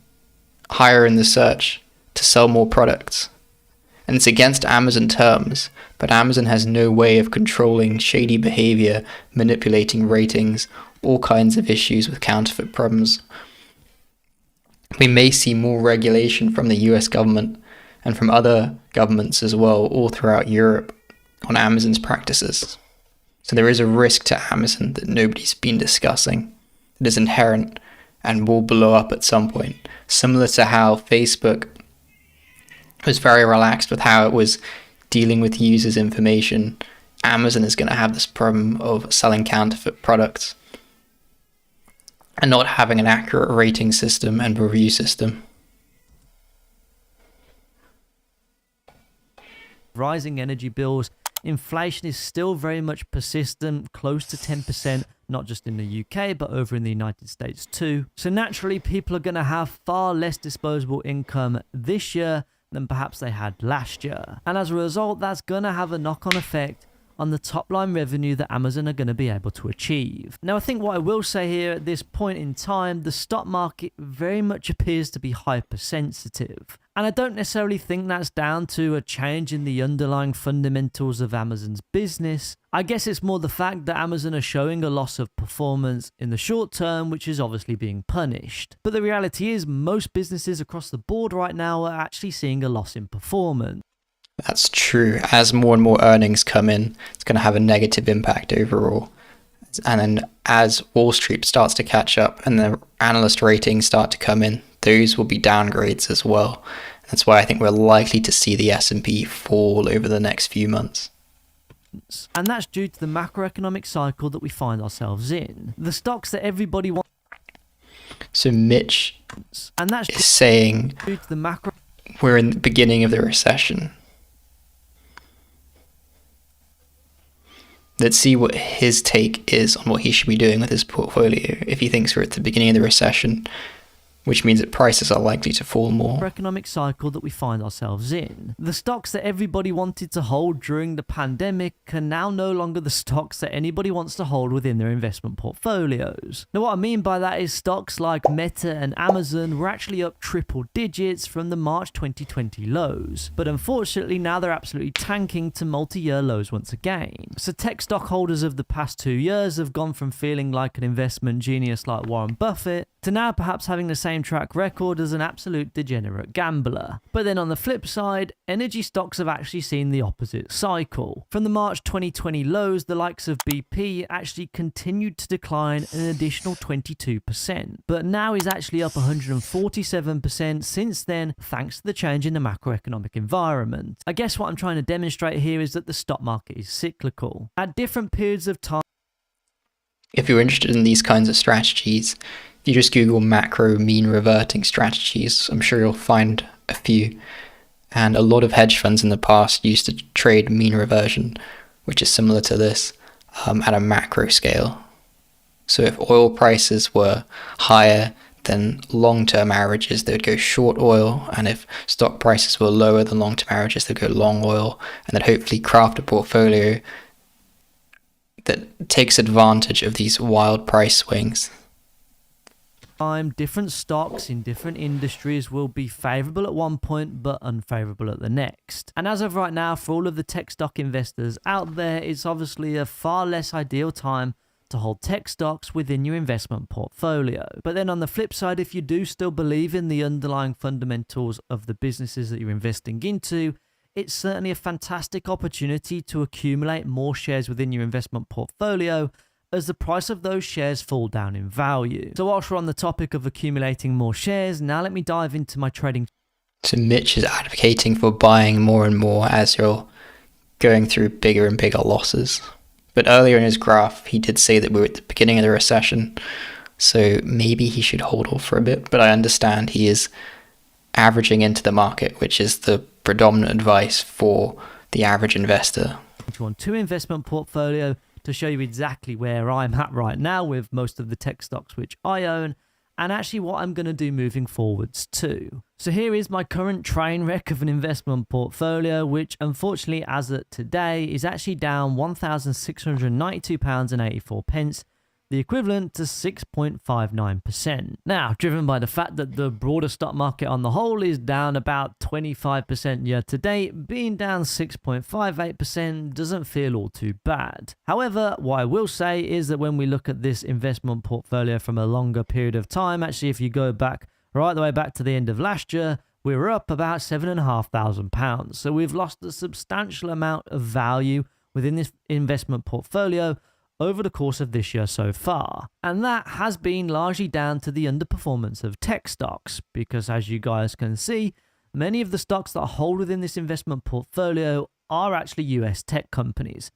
higher in the search to sell more products. And it's against Amazon terms, but Amazon has no way of controlling shady behavior, manipulating ratings, all kinds of issues with counterfeit problems. We may see more regulation from the US government and from other governments as well, all throughout Europe, on Amazon's practices. So there is a risk to Amazon that nobody's been discussing, that is inherent and will blow up at some point, similar to how Facebook was very relaxed with how it was dealing with users' information. Amazon is going to have this problem of selling counterfeit products and not having an accurate rating system and review system. Rising energy bills, inflation is still very much persistent, close to 10%, not just in the UK, but over in the United States too. So naturally, people are going to have far less disposable income this year than perhaps they had last year. And as a result, that's going to have a knock-on effect on the top line revenue that Amazon are going to be able to achieve. Now, I think what I will say here at this point in time, the stock market very much appears to be hypersensitive. And I don't necessarily think that's down to a change in the underlying fundamentals of Amazon's business. I guess it's more the fact that Amazon are showing a loss of performance in the short term, which is obviously being punished. But the reality is most businesses across the board right now are actually seeing a loss in performance. That's true. As more and more earnings come in, it's going to have a negative impact overall. And then as Wall Street starts to catch up and the analyst ratings start to come in, those will be downgrades as well. That's why I think we're likely to see the S&P fall over the next few months. And that's due to the macroeconomic cycle that we find ourselves in. The stocks that everybody wants. So Mitch and that's is saying due to the macro. We're in the beginning of the recession. Let's see what his take is on what he should be doing with his portfolio if he thinks we're at the beginning of the recession, which means that prices are likely to fall more. Economic cycle that we find ourselves in. The stocks that everybody wanted to hold during the pandemic are now no longer the stocks that anybody wants to hold within their investment portfolios. Now, what I mean by that is stocks like Meta and Amazon were actually up triple digits from the March 2020 lows. But unfortunately, now they're absolutely tanking to multi-year lows once again. So tech stock holders of the past 2 years have gone from feeling like an investment genius like Warren Buffett to now perhaps having the same track record as an absolute degenerate gambler. But then on the flip side, energy stocks have actually seen the opposite cycle. From the March 2020 lows, the likes of BP actually continued to decline an additional 22%, but now is actually up 147% since then, thanks to the change in the macroeconomic environment. I guess what I'm trying to demonstrate here is that the stock market is cyclical. At different periods of time, if you're interested in these kinds of strategies, you just Google macro mean reverting strategies. I'm sure you'll find a few. And a lot of hedge funds in the past used to trade mean reversion, which is similar to this, at a macro scale. So if oil prices were higher than long-term averages, they would go short oil, and if stock prices were lower than long-term averages, they'd go long oil, and then hopefully craft a portfolio that takes advantage of these wild price swings. Different stocks in different industries will be favorable at one point but unfavorable at the next. And as of right now, for all of the tech stock investors out there, it's obviously a far less ideal time to hold tech stocks within your investment portfolio. But then on the flip side, if you do still believe in the underlying fundamentals of the businesses that you're investing into, it's certainly a fantastic opportunity to accumulate more shares within your investment portfolio as the price of those shares fall down in value. So whilst we're on the topic of accumulating more shares, now let me dive into my trading. So Mitch is advocating for buying more and more as you're going through bigger and bigger losses. But earlier in his graph, he did say that we were at the beginning of the recession, so maybe he should hold off for a bit. But I understand he is averaging into the market, which is the predominant advice for the average investor. On two investment portfolio to show you exactly where I'm at right now with most of the tech stocks which I own, and actually what I'm going to do moving forwards too. So here is my current train wreck of an investment portfolio, which unfortunately as of today is actually down £1,692.84, the equivalent to 6.59%. Now, driven by the fact that the broader stock market on the whole is down about 25% year to date, being down 6.58% doesn't feel all too bad. However, what I will say is that when we look at this investment portfolio from a longer period of time, actually if you go back right the way back to the end of last year, we were up about £7,500. So we've lost a substantial amount of value within this investment portfolio over the course of this year so far. And that has been largely down to the underperformance of tech stocks, because as you guys can see, many of the stocks that I hold within this investment portfolio are actually US tech companies.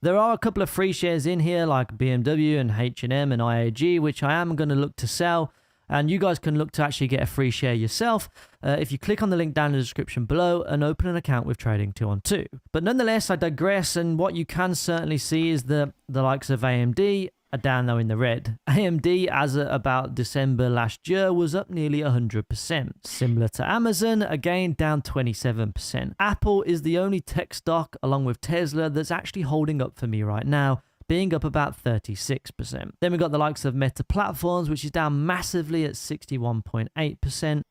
There are a couple of free shares in here like BMW and H&M and IAG, which I am going to look to sell. And you guys can look to actually get a free share yourself if you click on the link down in the description below and open an account with Trading 2 on 2. But nonetheless, I digress, and what you can certainly see is that the likes of AMD are down now in the red. AMD, as of about December last year, was up nearly 100%. Similar to Amazon, again down 27%. Apple is the only tech stock, along with Tesla, that's actually holding up for me right now, being up about 36%. Then we've got the likes of Meta Platforms, which is down massively at 61.8%.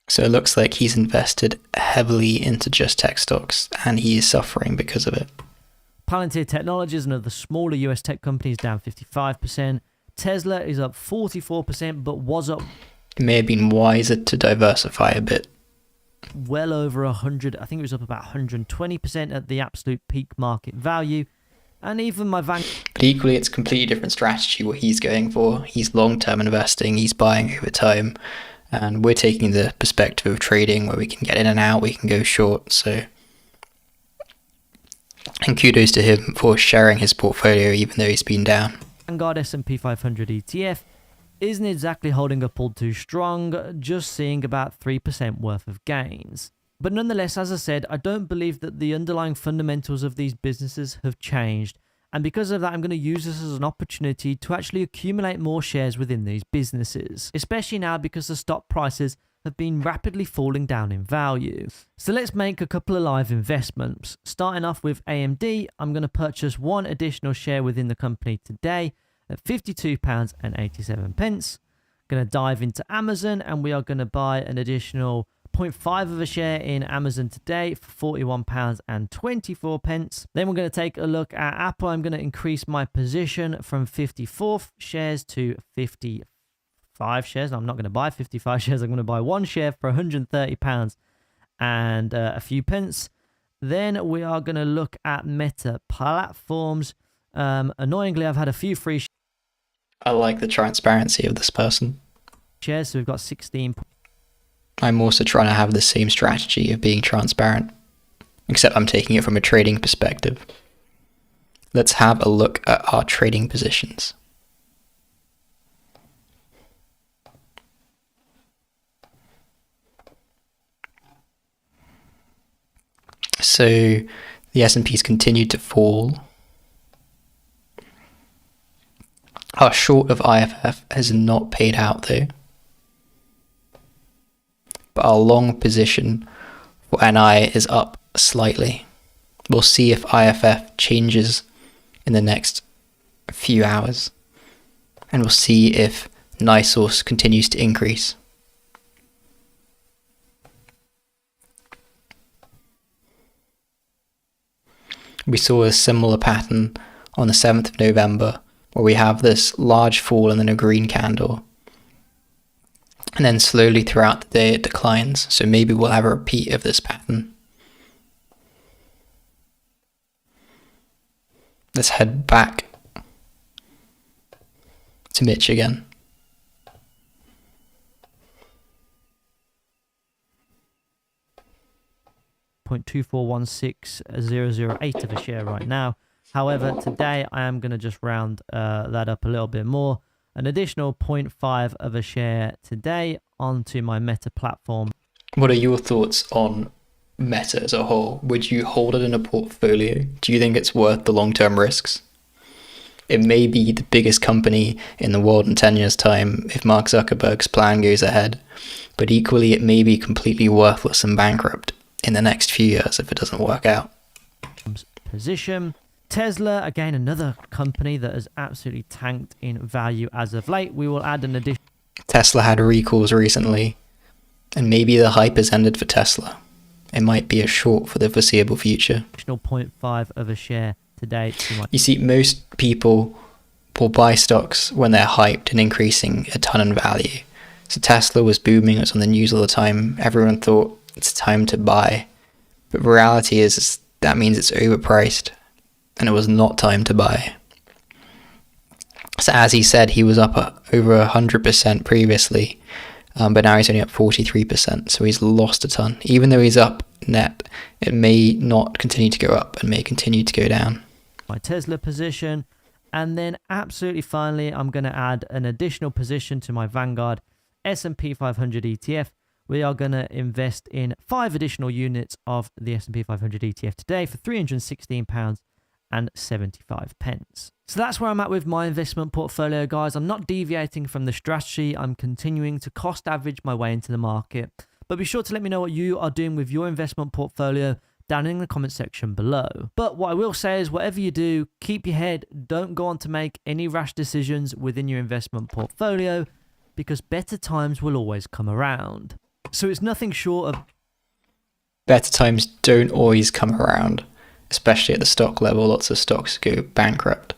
So it looks like he's invested heavily into just tech stocks, and he is suffering because of it. Palantir Technologies, another smaller US tech company, is down 55%. Tesla is up 44%, but was up... It may have been wiser to diversify a bit. Well over 100, I think it was up about 120% at the absolute peak market value. And even my But equally, it's a completely different strategy what he's going for. He's long-term investing, he's buying over time, and we're taking the perspective of trading where we can get in and out, we can go short. So, and kudos to him for sharing his portfolio even though he's been down. Vanguard S&P 500 ETF isn't exactly holding up all too strong, just seeing about 3% worth of gains. But nonetheless, as I said, I don't believe that the underlying fundamentals of these businesses have changed. And because of that, I'm going to use this as an opportunity to actually accumulate more shares within these businesses, especially now because the stock prices have been rapidly falling down in value. So let's make a couple of live investments. Starting off with AMD, I'm going to purchase one additional share within the company today at £52.87. Going to dive into Amazon, and we are going to buy an additional 0.5 of a share in Amazon today for £41.24. Then we're going to take a look at Apple. I'm going to increase my position from 54 shares to 55 shares. I'm not going to buy 55 shares. I'm going to buy one share for £130 and a few pence. Then we are going to look at Meta Platforms. Annoyingly, I've had a few free shares. I like the transparency of this person. Shares, so we've got 16. I'm also trying to have the same strategy of being transparent, except I'm taking it from a trading perspective. Let's have a look at our trading positions. So the S&P's continued to fall. Our short of IFF has not paid out though. But our long position for NI is up slightly. We'll see if IFF changes in the next few hours. And we'll see if NYSE continues to increase. We saw a similar pattern on the 7th of November, where we have this large fall and then a green candle. And then slowly throughout the day it declines, so maybe we'll have a repeat of this pattern. Let's head back to Mitch again. .2416008 of a share right now. However, today I am going to just round that up a little bit more. An additional 0.5 of a share today onto my Meta platform. What are your thoughts on Meta as a whole? Would you hold it in a portfolio? Do you think it's worth the long-term risks? It may be the biggest company in the world in 10 years' time if Mark Zuckerberg's plan goes ahead, but equally it may be completely worthless and bankrupt in the next few years if it doesn't work out. Position. Tesla, again, another company that has absolutely tanked in value as of late. We will add an additional. Tesla had recalls recently, and maybe the hype has ended for Tesla. It might be a short for the foreseeable future. Additional 0.5 of a share today. You see, most people will buy stocks when they're hyped and increasing a ton in value. So Tesla was booming, it was on the news all the time. Everyone thought it's time to buy. But reality is that means it's overpriced. And it was not time to buy. So as he said, he was up over 100% previously, but now he's only up 43%, so he's lost a ton. Even though he's up net, it may not continue to go up and may continue to go down. My Tesla position, and then absolutely finally, I'm going to add an additional position to my Vanguard S&P 500 ETF. We are going to invest in 5 additional units of the S&P 500 ETF today for £316. And 75 pence. So that's where I'm at with my investment portfolio, guys. I'm not deviating from the strategy. I'm continuing to cost average my way into the market. But be sure to let me know what you are doing with your investment portfolio down in the comment section below. But what I will say is whatever you do, keep your head. Don't go on to make any rash decisions within your investment portfolio because better times will always come around. So it's nothing short of... Better times don't always come around. Especially at the stock level, lots of stocks go bankrupt.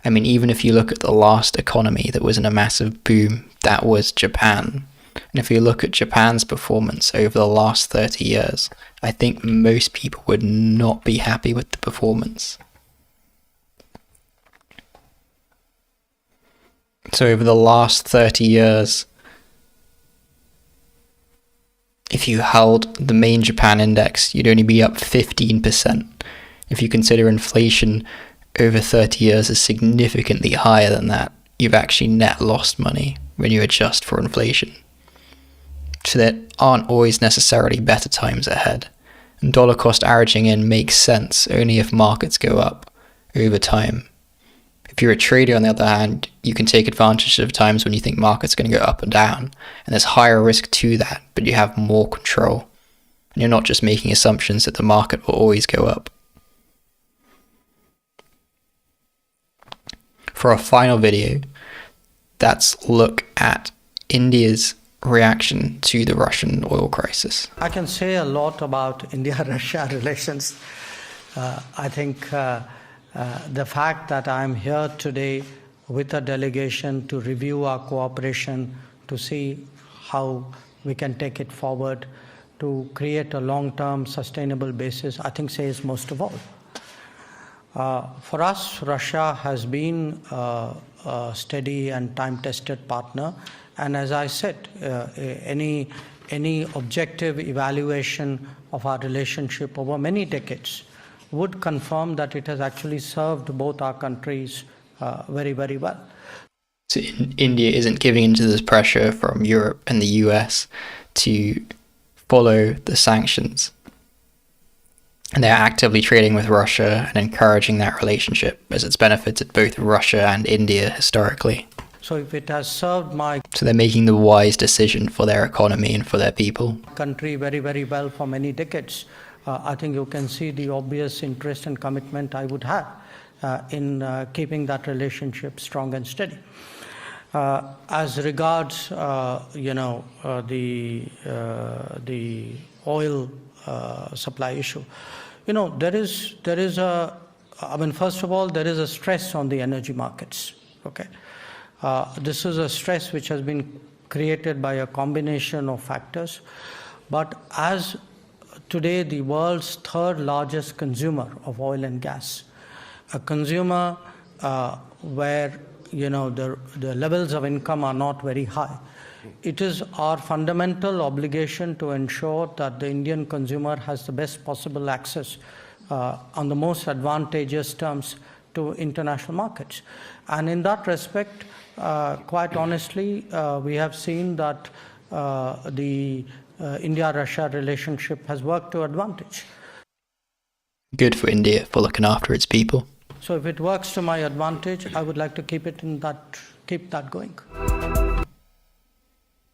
I mean, even if you look at the last economy that was in a massive boom, that was Japan. And if you look at Japan's performance over the last 30 years, I think most people would not be happy with the performance. So over the last 30 years, if you held the main Japan index, you'd only be up 15%. If you consider inflation over 30 years is significantly higher than that, you've actually net lost money when you adjust for inflation. So there aren't always necessarily better times ahead. And dollar cost averaging in makes sense only if markets go up over time. If you're a trader, on the other hand, you can take advantage of times when you think markets are going to go up and down, and there's higher risk to that, but you have more control. And you're not just making assumptions that the market will always go up. For our final video, let's look at India's reaction to the Russian oil crisis. I can say a lot about India-Russia relations. I think the fact that I'm here today with a delegation to review our cooperation, to see how we can take it forward, to create a long-term sustainable basis, I think says most of all. For us, Russia has been a steady and time-tested partner, and as I said, any objective evaluation of our relationship over many decades would confirm that it has actually served both our countries very, very well. So India isn't giving into this pressure from Europe and the US to follow the sanctions. And they're actively trading with Russia and encouraging that relationship as it's benefited both Russia and India historically. So if it has served my So they're making the wise decision for their economy and for their people. country very, very well for many decades, I think you can see the obvious interest and commitment I would have in keeping that relationship strong and steady. As regards, the oil supply issue, first of all, there is a stress on the energy markets. Okay, this is a stress which has been created by a combination of factors, but as today the world's third largest consumer of oil and gas, a consumer where the levels of income are not very high, it is our fundamental obligation to ensure that the Indian consumer has the best possible access on the most advantageous terms to international markets. And in that respect, quite honestly, we have seen that the India-Russia relationship has worked to advantage. Good for India for looking after its people. So if it works to my advantage, I would like to keep that going.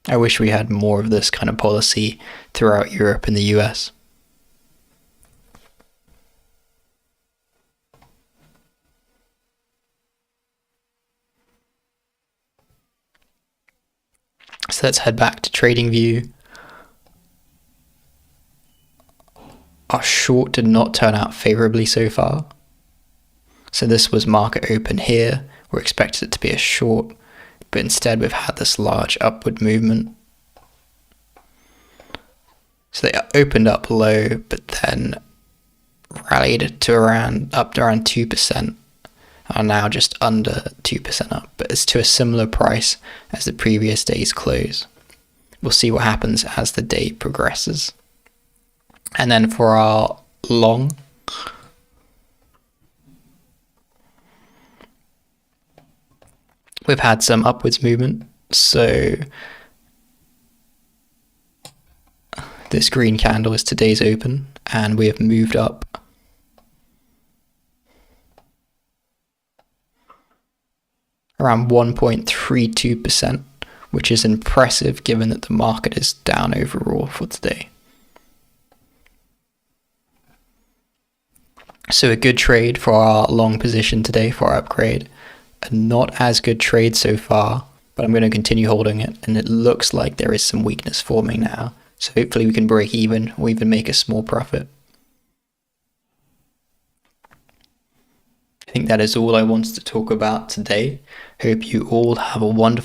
I wish we had more of this kind of policy throughout Europe and the US. So let's head back to TradingView. Our short did not turn out favorably so far. So this was market open here. We're expected it to be a short, but instead we've had this large upward movement. So they opened up low, but then rallied to up to around 2%, are now just under 2% up, but it's to a similar price as the previous day's close. We'll see what happens as the day progresses. And then for our long, we've had some upwards movement. So this green candle is today's open, and we have moved up around 1.32%, which is impressive given that the market is down overall for today. So a good trade for our long position today for our upgrade. A not as good trade so far, but I'm going to continue holding it, and it looks like there is some weakness forming now. So hopefully we can break even or even make a small profit. I think that is all I wanted to talk about today. Hope you all have a wonderful